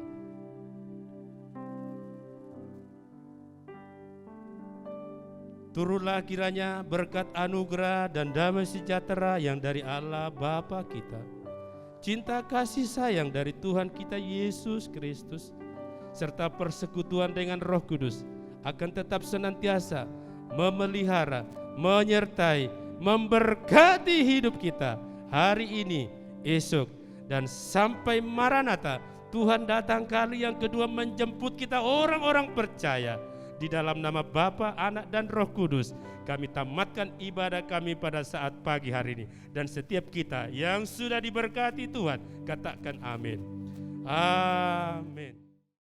Turunlah kiranya berkat anugerah dan damai sejahtera yang dari Allah Bapa kita, cinta kasih sayang dari Tuhan kita Yesus Kristus, serta persekutuan dengan Roh Kudus akan tetap senantiasa memelihara, menyertai, memberkati hidup kita hari ini, esok, dan sampai Maranatha, Tuhan datang kali yang kedua menjemput kita orang-orang percaya. Di dalam nama Bapa, Anak, dan Roh Kudus, kami tamatkan ibadah kami pada saat pagi hari ini. Dan setiap kita yang sudah diberkati Tuhan, katakan amin. Amin.